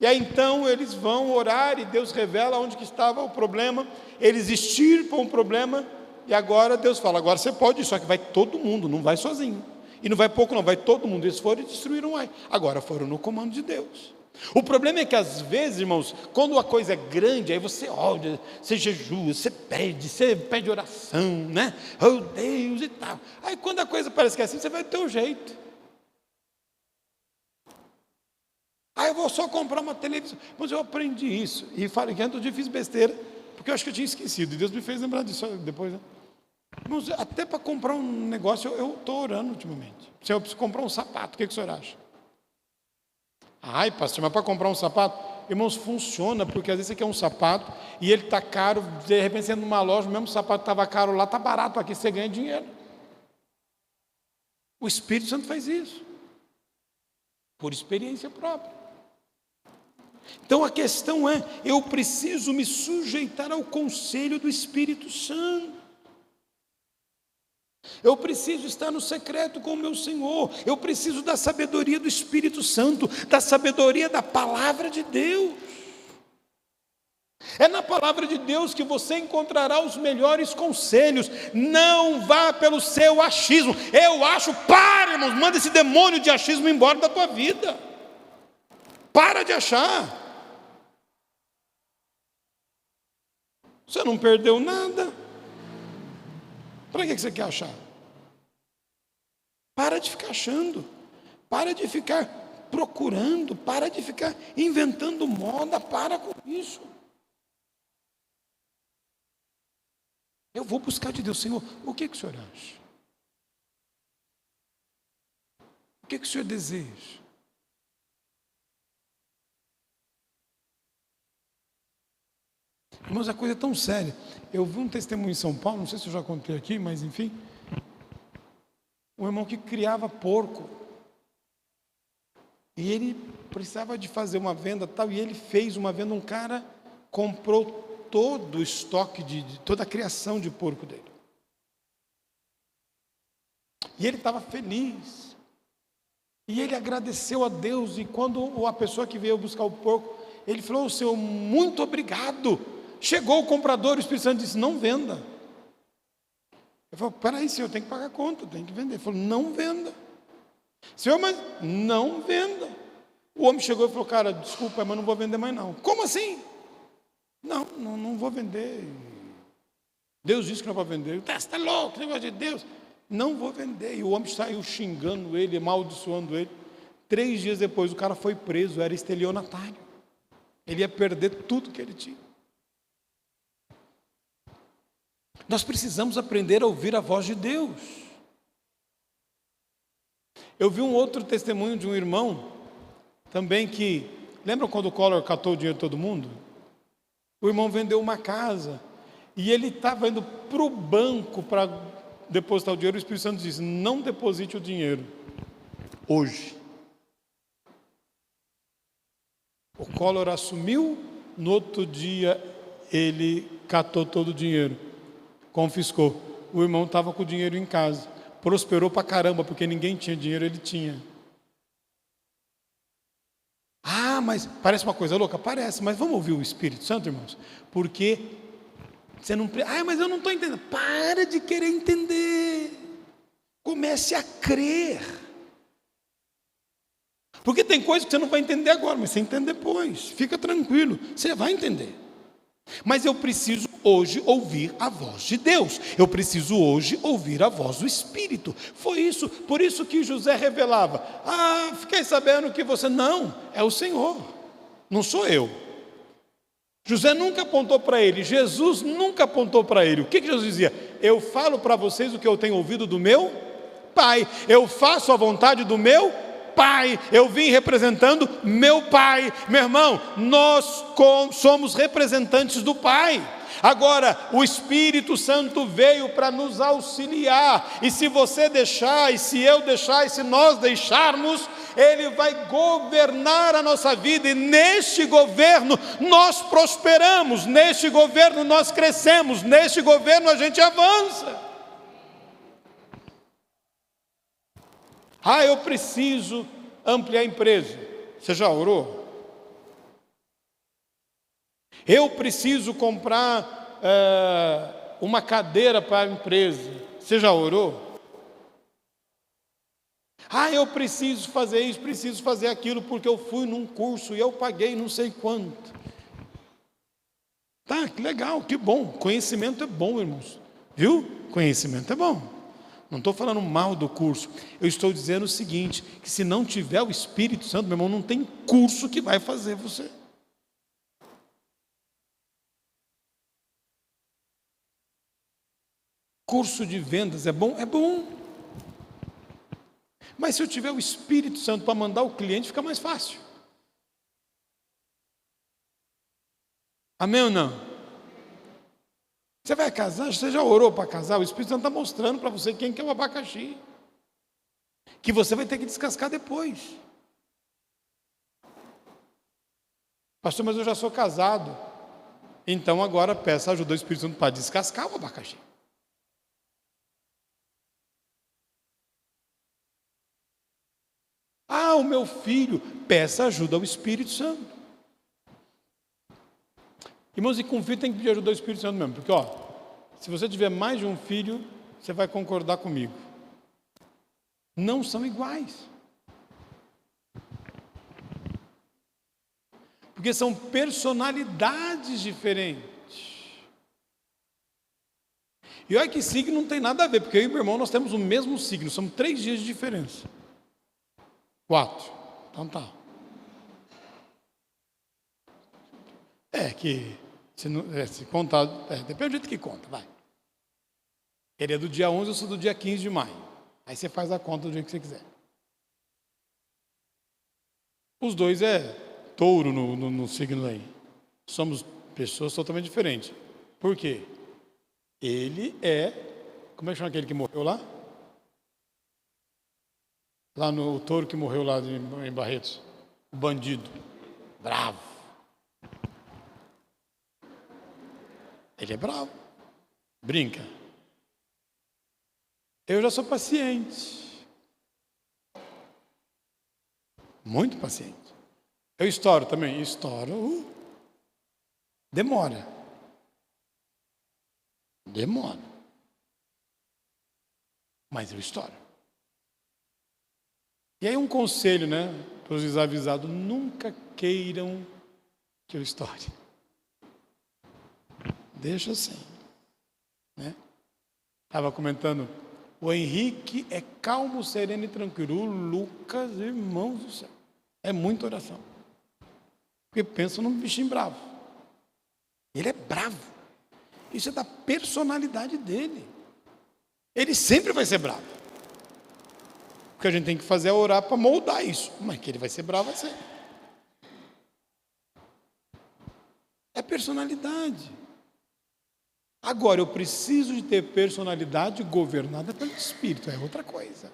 E aí então eles vão orar e Deus revela onde que estava o problema, eles extirpam o problema, e agora Deus fala: agora você pode ir, só que vai todo mundo, não vai sozinho. E não vai pouco não, vai todo mundo. Eles foram e destruíram Ai. Agora foram no comando de Deus. O problema é que às vezes, irmãos, quando a coisa é grande, aí você olha, você jejua, você pede oração, né? Oh Deus e tal. Aí quando a coisa parece que é assim, você vai ter o jeito. Eu vou só comprar uma televisão. Mas eu aprendi isso. E falei que outro dia fiz besteira, porque eu acho que eu tinha esquecido. E Deus me fez lembrar disso depois, né? Irmãos, até para comprar um negócio, eu estou orando ultimamente. Se eu preciso comprar um sapato, o que o senhor acha? Ai, pastor, mas para comprar um sapato, Irmãos, funciona, porque às vezes você quer um sapato e ele está caro, de repente você entra numa loja, o mesmo sapato estava caro lá, está barato aqui, você ganha dinheiro. O Espírito Santo faz isso, por experiência própria. Então a questão é, eu preciso me sujeitar ao conselho do Espírito Santo. Eu preciso estar no secreto com o meu Senhor. Eu preciso da sabedoria do Espírito Santo, da sabedoria da palavra de Deus. É na palavra de Deus que você encontrará os melhores conselhos. Não vá pelo seu achismo. Eu acho, para, irmãos, manda esse demônio de achismo embora da tua vida. Para de achar. Você não perdeu nada. Para que você quer achar? Para de ficar achando. Para de ficar procurando. Para de ficar inventando moda. Para com isso. Eu vou buscar de Deus. Senhor, o que o Senhor acha? O que o Senhor deseja? Irmãos, a coisa é tão séria. Eu vi um testemunho em São Paulo, não sei se eu já contei aqui, mas enfim. Um irmão que criava porco. E ele precisava de fazer uma venda tal, e ele fez uma venda. Um cara comprou todo o estoque, toda a criação de porco dele. E ele estava feliz. E ele agradeceu a Deus. E quando a pessoa que veio buscar o porco, ele falou: Senhor, muito obrigado. Chegou o comprador, o Espírito Santo disse: não venda. Ele falou: peraí, Senhor, eu tenho que pagar a conta, tem que vender. Ele falou: não venda. Senhor, mas não venda. O homem chegou e falou: cara, desculpa, mas não vou vender mais não. Como assim? Não vou vender. Deus disse que não vai vender. Você está louco, negócio de Deus. Não vou vender. E o homem saiu xingando ele, amaldiçoando ele. 3 dias depois o cara foi preso, era estelionatário. Ele ia perder tudo que ele tinha. Nós precisamos aprender a ouvir a voz de Deus. Eu vi um outro testemunho de um irmão, também que, lembra quando o Collor catou o dinheiro de todo mundo? O irmão vendeu uma casa, e ele estava indo para o banco para depositar o dinheiro, o Espírito Santo disse: não deposite o dinheiro, hoje. O Collor assumiu, no outro dia ele catou todo o dinheiro, confiscou. O irmão estava com o dinheiro em casa, prosperou pra caramba, porque ninguém tinha dinheiro, ele tinha. Ah, mas parece uma coisa louca? Parece, mas vamos ouvir o Espírito Santo, irmãos? Porque você não... mas eu não estou entendendo. Para de querer entender. Comece a crer. Porque tem coisas que você não vai entender agora, mas você entende depois. Fica tranquilo, você vai entender. Mas eu preciso hoje ouvir a voz de Deus. Eu preciso hoje ouvir a voz do Espírito. Foi isso, por isso que José revelava: fiquei sabendo que você... Não, é o Senhor, não sou eu. José nunca apontou para ele, Jesus nunca apontou para ele. O que Jesus dizia? Eu falo para vocês o que eu tenho ouvido do meu Pai. Eu faço a vontade do meu Pai, eu vim representando meu Pai. Meu irmão, nós somos representantes do Pai. Agora, o Espírito Santo veio para nos auxiliar, e se você deixar, e se eu deixar, e se nós deixarmos, Ele vai governar a nossa vida, e neste governo nós prosperamos, neste governo nós crescemos, neste governo a gente avança. Eu preciso ampliar a empresa. Você já orou? Eu preciso comprar uma cadeira para a empresa. Você já orou? Eu preciso fazer isso, preciso fazer aquilo, porque eu fui num curso e eu paguei não sei quanto. Tá, que legal, que bom. Conhecimento é bom, irmãos. Viu? Conhecimento é bom. Não estou falando mal do curso. Eu estou dizendo o seguinte, que se não tiver o Espírito Santo, meu irmão, não tem curso que vai fazer você. Curso de vendas é bom? É bom. Mas se eu tiver o Espírito Santo para mandar o cliente, fica mais fácil. Amém ou não? Você vai casar, você já orou para casar? O Espírito Santo está mostrando para você quem que é o abacaxi, que você vai ter que descascar depois. Pastor, mas eu já sou casado. Então agora peça ajuda do Espírito Santo para descascar o abacaxi. Ah, o meu filho, peça ajuda ao Espírito Santo. Irmãos, e com filho tem que pedir ajuda ao Espírito Santo mesmo, porque se você tiver mais de um filho, você vai concordar comigo. Não são iguais. Porque são personalidades diferentes. E olha que signo não tem nada a ver, porque eu e meu irmão nós temos o mesmo signo, são 3 dias de diferença. 4. Então tá. Que se contar, depende do jeito que conta, vai. Ele é do dia 11, eu sou do dia 15 de maio. Aí você faz a conta do jeito que você quiser. Os dois é touro no signo aí. Somos pessoas totalmente diferentes. Por quê? Ele é, como é que chama aquele que morreu lá? Lá no touro que morreu lá em Barretos. O bandido. Bravo. Ele é bravo. Brinca. Eu já sou paciente. Muito paciente. Eu estouro também. Estouro. Demora. Mas eu estouro. E aí um conselho, para os desavisados: nunca queiram que eu estoure. Deixa assim. Estava comentando, o Henrique é calmo, sereno e tranquilo. O Lucas, irmãos do céu, é muita oração. Porque pensa num bichinho bravo. Ele é bravo. Isso é da personalidade dele. Ele sempre vai ser bravo. O que a gente tem que fazer é orar para moldar isso. Mas que ele vai ser bravo, vai ser. É personalidade. Agora, eu preciso de ter personalidade governada pelo Espírito. É outra coisa.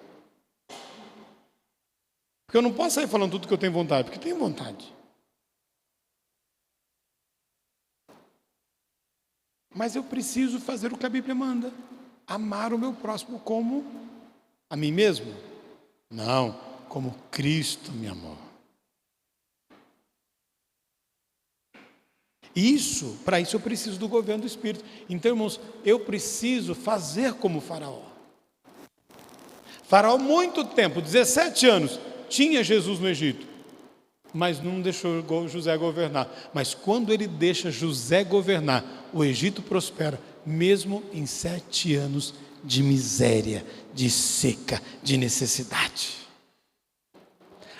Porque eu não posso sair falando tudo que eu tenho vontade. Porque eu tenho vontade. Mas eu preciso fazer o que a Bíblia manda. Amar o meu próximo como a mim mesmo. Não, como Cristo me amou. Para isso eu preciso do governo do Espírito. Então, irmãos, eu preciso fazer como Faraó. Faraó, muito tempo, 17 anos, tinha Jesus no Egito, mas não deixou José governar. Mas quando ele deixa José governar, o Egito prospera, mesmo em 7 anos de miséria, de seca, de necessidade.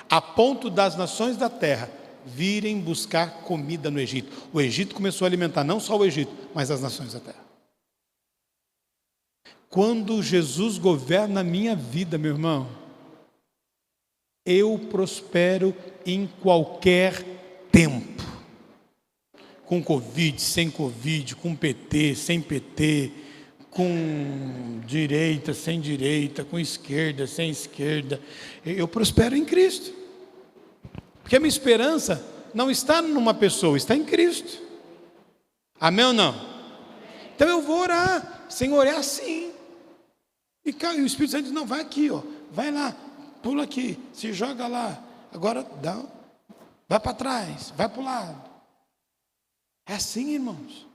A ponto das nações da terra virem buscar comida no Egito. O Egito começou a alimentar não só o Egito, mas as nações da terra. Quando Jesus governa a minha vida, meu irmão, eu prospero em qualquer tempo. Com Covid, sem Covid, com PT, sem PT, com direita, sem direita, com esquerda, sem esquerda. Eu prospero em Cristo. Porque a minha esperança não está numa pessoa, está em Cristo. Amém ou não? Então eu vou orar. Senhor, é assim. E o Espírito Santo diz: não, vai aqui, vai lá, pula aqui, se joga lá. Agora dá, vai para trás, vai para o lado. É assim, irmãos.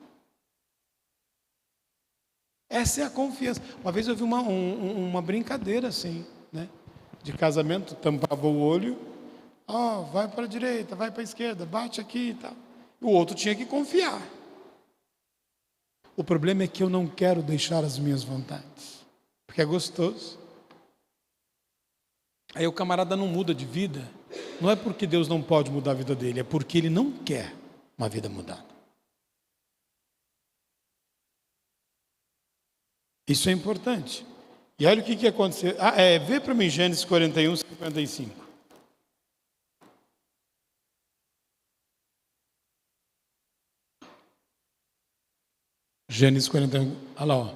Essa é a confiança. Uma vez eu vi uma brincadeira assim, de casamento, tampava o olho. Vai para a direita, vai para a esquerda, bate aqui e tal. O outro tinha que confiar. O problema é que eu não quero deixar as minhas vontades, porque é gostoso. Aí o camarada não muda de vida, não é porque Deus não pode mudar a vida dele, é porque ele não quer uma vida mudada. Isso é importante. E olha o que aconteceu. Vê para mim Gênesis 41, 55. Gênesis 41, olha lá, ó.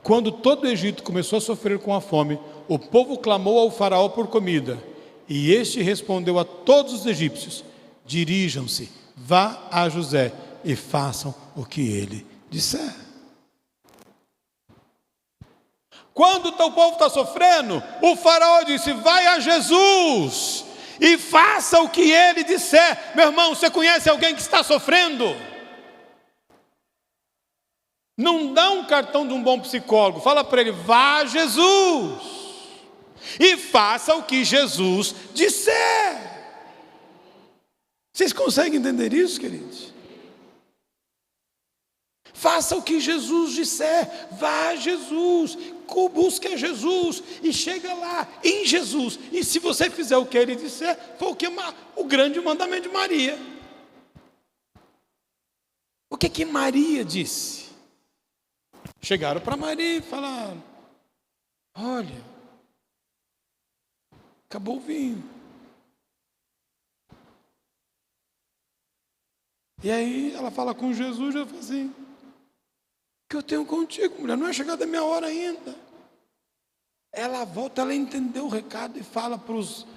Quando todo o Egito começou a sofrer com a fome, o povo clamou ao faraó por comida, e este respondeu a todos os egípcios: dirijam-se, vá a José e façam o que ele disser. Quando o teu povo está sofrendo, o faraó disse: vai a Jesus e faça o que ele disser. Meu irmão, você conhece alguém que está sofrendo? Não dá um cartão de um bom psicólogo, fala para ele: vá a Jesus e faça o que Jesus disser. Vocês conseguem entender isso, queridos? Faça o que Jesus disser, vá a Jesus, busque a Jesus e chega lá em Jesus. E se você fizer o que ele disser, foi o grande mandamento de Maria. O que Maria disse? Chegaram para Maria e falaram: olha, acabou o vinho. E aí ela fala com Jesus, já fala assim: que eu tenho contigo, mulher, não é chegada a minha hora ainda. Ela volta, ela entendeu o recado e fala para os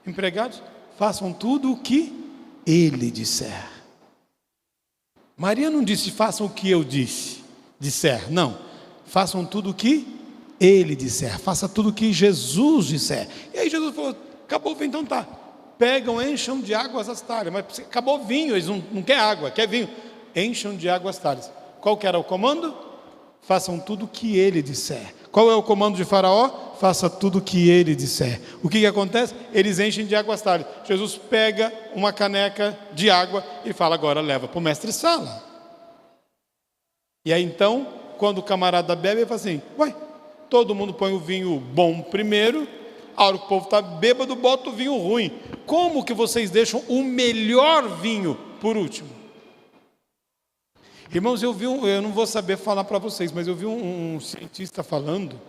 empregados: façam tudo o que ele disser. Maria não disse: façam o que eu disser, não, façam tudo o que ele disser, faça tudo o que Jesus disser. E aí Jesus falou: acabou o vinho, então tá, pegam, encham de água as talhas. Mas acabou o vinho, eles não querem água, quer vinho, encham de água as talhas. Qual que era o comando? Façam tudo o que ele disser. Qual é o comando de Faraó? Faça tudo o que ele disser. O que acontece? Eles enchem de água as talhas. Jesus pega uma caneca de água e fala: agora leva para o mestre-sala. E aí então, quando o camarada bebe, ele fala assim: uai, todo mundo põe o vinho bom primeiro, a hora que o povo está bêbado, bota o vinho ruim. Como que vocês deixam o melhor vinho por último? Irmãos, eu não vou saber falar para vocês, mas eu vi um cientista falando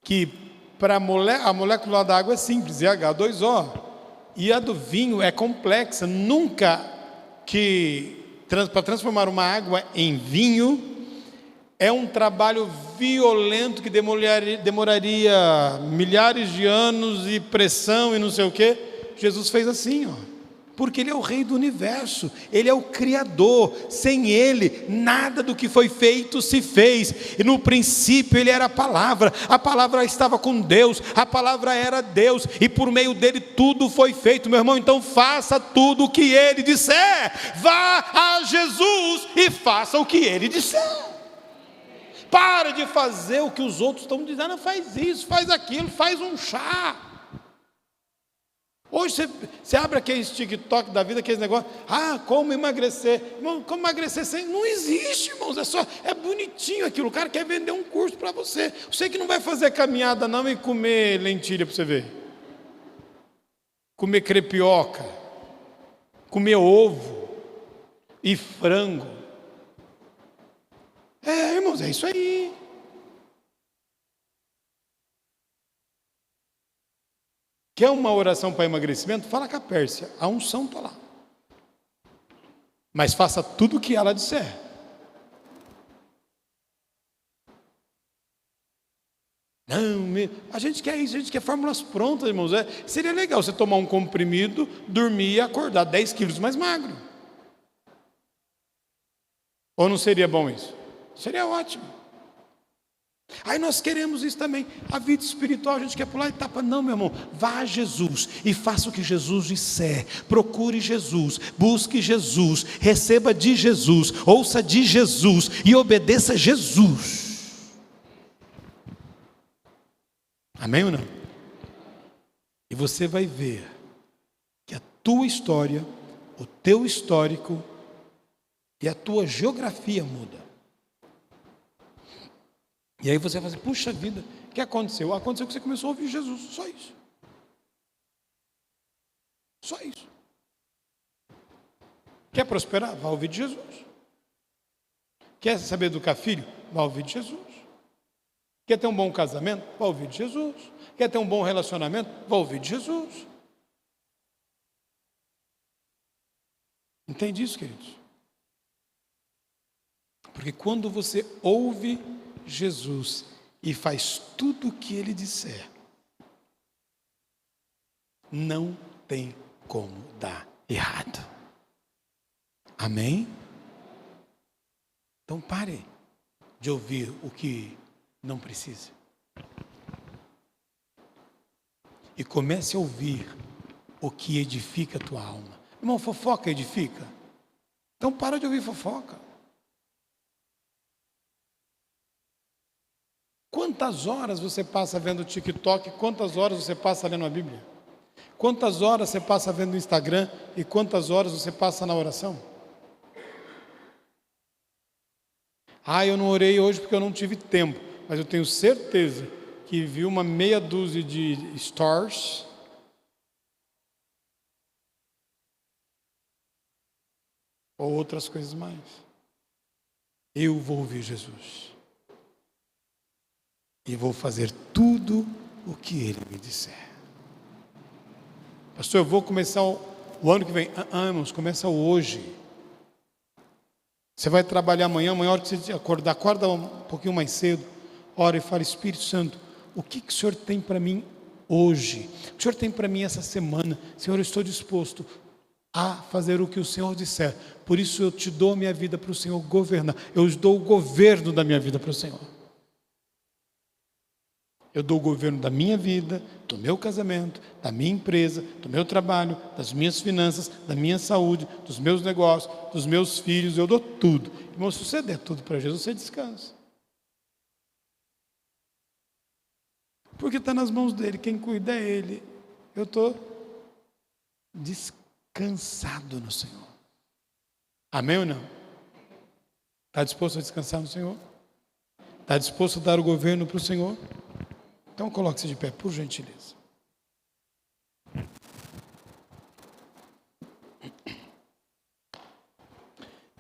que para a molécula da água é simples, é H2O, e a do vinho é complexa. Nunca para transformar uma água em vinho é um trabalho violento que demoraria milhares de anos e pressão e não sei o quê. Jesus fez assim, ó. Porque Ele é o Rei do Universo, Ele é o Criador. Sem Ele, nada do que foi feito se fez. E no princípio Ele era a palavra estava com Deus, a palavra era Deus, e por meio dEle tudo foi feito. Meu irmão, então faça tudo o que Ele disser. Vá a Jesus e faça o que Ele disser. Para de fazer o que os outros estão dizendo. Não, faz isso, faz aquilo, faz um chá. Hoje você abre aqueles TikTok da vida, aqueles negócios: como emagrecer. Irmão, como emagrecer sem? Não existe, irmãos, é bonitinho aquilo. O cara quer vender um curso para você. Você que não vai fazer caminhada não e comer lentilha para você ver. Comer crepioca, comer ovo e frango. Irmãos, é isso aí. Quer uma oração para emagrecimento? Fala com a Pérsia, a unção está lá. Mas faça tudo o que ela disser. Não, a gente quer isso, a gente quer fórmulas prontas, irmãos. Seria legal você tomar um comprimido, dormir e acordar 10 quilos mais magro. Ou não seria bom isso? Seria ótimo. Aí nós queremos isso também. A vida espiritual a gente quer pular etapa. Não, meu irmão, vá a Jesus e faça o que Jesus disser. Procure Jesus, busque Jesus, receba de Jesus, ouça de Jesus e obedeça a Jesus. Amém ou não? E você vai ver que a tua história, o teu histórico e a tua geografia muda. E aí você vai fazer: puxa vida, o que aconteceu? Aconteceu que você começou a ouvir Jesus, só isso. Só isso. Quer prosperar? Vá ouvir de Jesus. Quer saber educar filho? Vá ouvir de Jesus. Quer ter um bom casamento? Vá ouvir de Jesus. Quer ter um bom relacionamento? Vá ouvir de Jesus. Entende isso, queridos? Porque quando você ouve Jesus e faz tudo o que Ele disser, não tem como dar errado. Amém? Então pare de ouvir o que não precisa. E comece a ouvir o que edifica a tua alma. Irmão, fofoca edifica? Então para de ouvir fofoca. Quantas horas você passa vendo TikTok? Quantas horas você passa lendo a Bíblia? Quantas horas você passa vendo o Instagram? E quantas horas você passa na oração? Eu não orei hoje porque eu não tive tempo. Mas eu tenho certeza que vi uma meia dúzia de stars ou outras coisas mais. Eu vou ouvir Jesus. E vou fazer tudo o que Ele me disser. Pastor, eu vou começar o ano que vem. Irmãos, começa hoje. Você vai trabalhar amanhã a hora que você acordar, acorda um pouquinho mais cedo, ora e fala: Espírito Santo, o que o Senhor tem para mim hoje? O que o Senhor tem para mim essa semana? Senhor, eu estou disposto a fazer o que o Senhor disser. Por isso eu te dou a minha vida para o Senhor governar. Eu dou o governo da minha vida para o Senhor. Eu dou o governo da minha vida, do meu casamento, da minha empresa, do meu trabalho, das minhas finanças, da minha saúde, dos meus negócios, dos meus filhos. Eu dou tudo. Irmão, se você der tudo para Jesus, você descansa. Porque está nas mãos dele, quem cuida é ele. Eu estou descansado no Senhor. Amém ou não? Está disposto a descansar no Senhor? Está disposto a dar o governo para o Senhor? Então coloque-se de pé, por gentileza.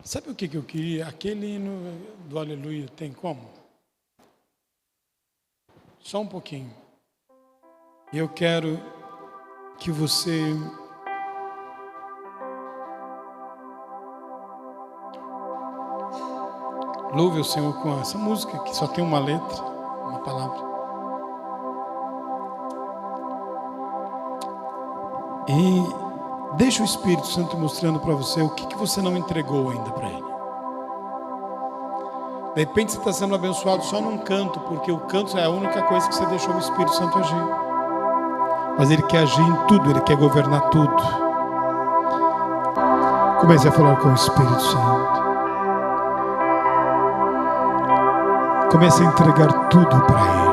Sabe o que eu queria? Aquele hino do Aleluia, tem como? Só um pouquinho. Eu quero que você louve o Senhor com essa música que só tem uma letra, uma palavra. E deixa o Espírito Santo mostrando para você o que você não entregou ainda para Ele. De repente você está sendo abençoado só num canto, porque o canto é a única coisa que você deixou o Espírito Santo agir. Mas Ele quer agir em tudo, Ele quer governar tudo. Comece a falar com o Espírito Santo. Comece a entregar tudo para Ele.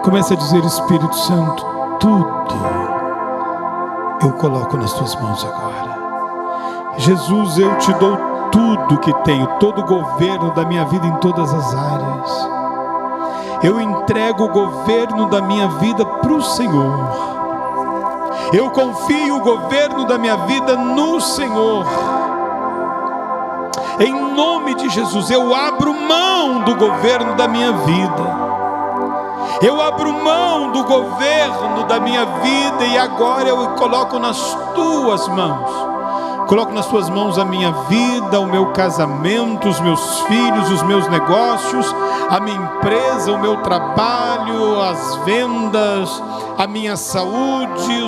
Comece a dizer: Espírito Santo, tudo eu coloco nas tuas mãos agora. Jesus, eu te dou tudo que tenho, todo o governo da minha vida em todas as áreas. Eu entrego o governo da minha vida para o Senhor. Eu confio o governo da minha vida no Senhor. Em nome de Jesus, eu abro mão do governo da minha vida. Eu abro mão do governo da minha vida e agora eu coloco nas tuas mãos. Coloco nas tuas mãos a minha vida, o meu casamento, os meus filhos, os meus negócios, a minha empresa, o meu trabalho, as vendas, a minha saúde,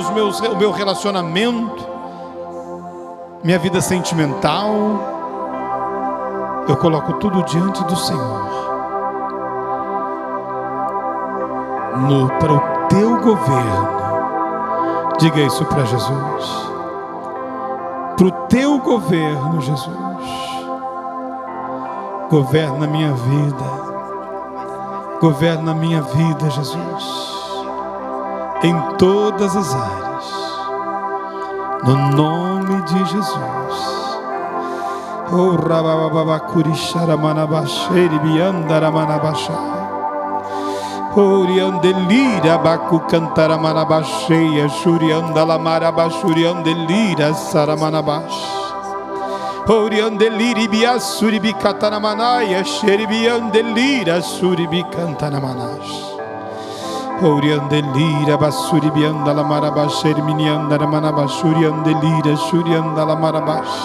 o meu relacionamento, minha vida sentimental. Eu coloco tudo diante do Senhor. Para o teu governo. Diga isso para Jesus. Para o teu governo, Jesus. Governa a minha vida. Governa a minha vida, Jesus. Em todas as áreas. No nome de Jesus. Oh, rabababacuri xaramanabacheri biandaramanabaxai. Oriandelira bacu cantara manabacheia, churiandala marabachuriandelira saramanabash. Oriandeliri biasuribi catanamanaia, xeribiandelira suribi cantanamanash. Oriandelira basuribiandala marabacheri miniandara manabachuriandelira churiandala marabash.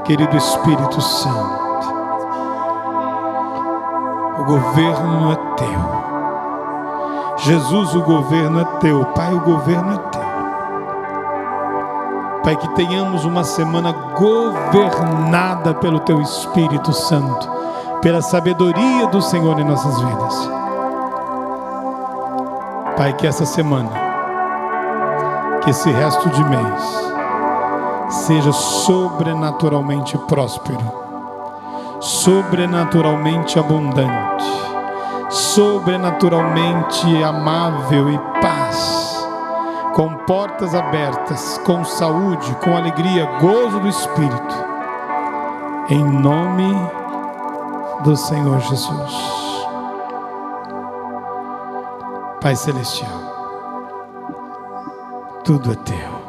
Querido Espírito Santo, o governo é teu. Jesus, o governo é teu. Pai, o governo é teu. Pai, que tenhamos uma semana governada pelo teu Espírito Santo, pela sabedoria do Senhor em nossas vidas. Pai, que essa semana, que esse resto de mês seja sobrenaturalmente próspero, sobrenaturalmente abundante, sobrenaturalmente amável e paz, com portas abertas, com saúde, com alegria, gozo do Espírito, em nome do Senhor Jesus. Pai Celestial, tudo é teu.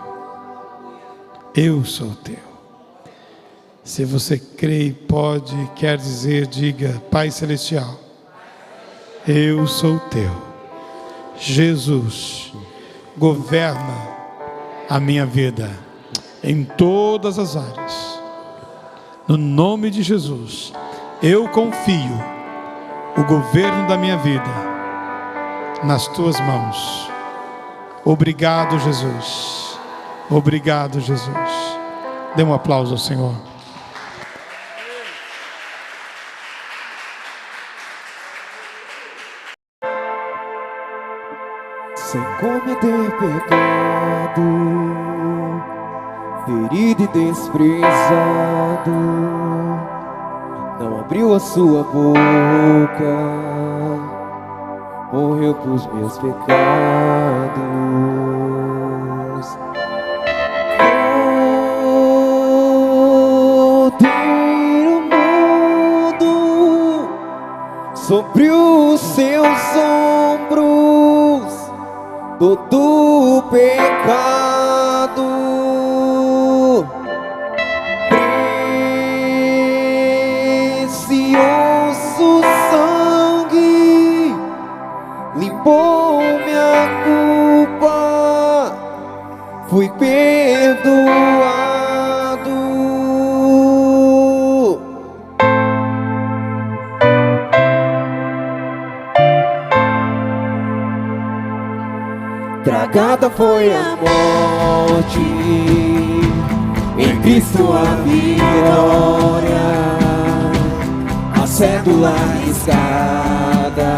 Eu sou teu. Se você crê e pode, quer dizer, diga: Pai Celestial, eu sou teu. Jesus, governa a minha vida em todas as áreas. No nome de Jesus, eu confio o governo da minha vida nas tuas mãos. Obrigado, Jesus. Obrigado, Jesus. Dê um aplauso ao Senhor. Sem cometer pecado, ferido e desprezado, não abriu a sua boca, morreu pros meus pecados. Sobre os seus ombros todo o pecado, precioso sangue limpou minha culpa, fui perdoado. Tragada foi a morte, em Cristo a vitória, a cédula riscada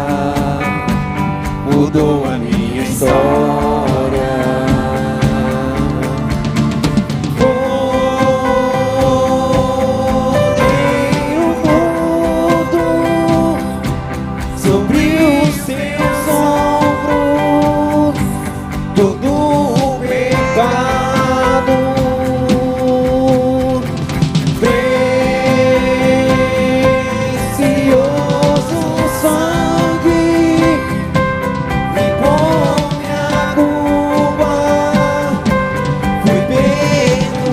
mudou a minha história. Voltei o mundo sobre os seus ombros, todo o pecado, precioso sangue limpou minha culpa, fui perdoado.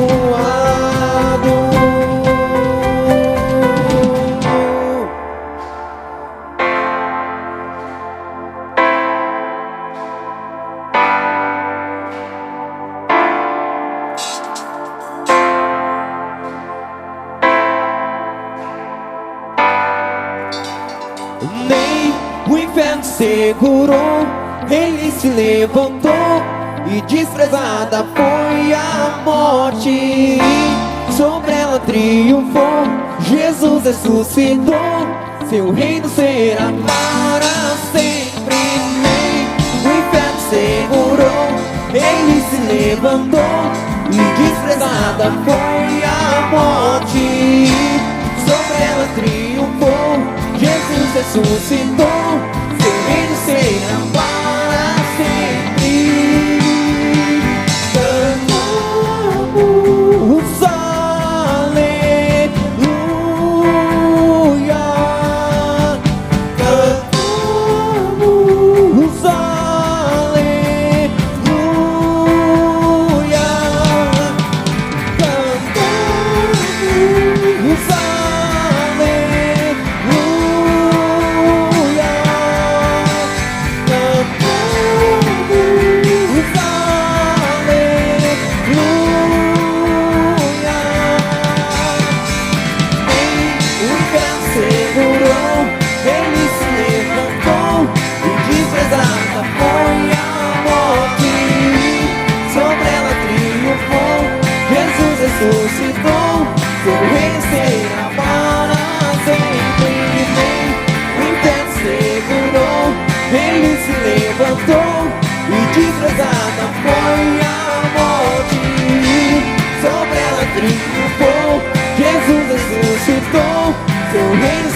Nem o inferno segurou, ele se levantou e desprezada foi a morte. Sobre ela triunfou, Jesus ressuscitou, seu reino será para sempre. Nem o inferno segurou, ele se levantou e desprezada foi a morte. Sobre ela triunfou, Jesus ressuscitou, seu reino será para sempre. Cantamos aleluia, cantamos aleluia, cantamos aleluia. Ele se levantou e desprezada foi a morte. Sobre ela triunfou, Jesus ressuscitou, seu reino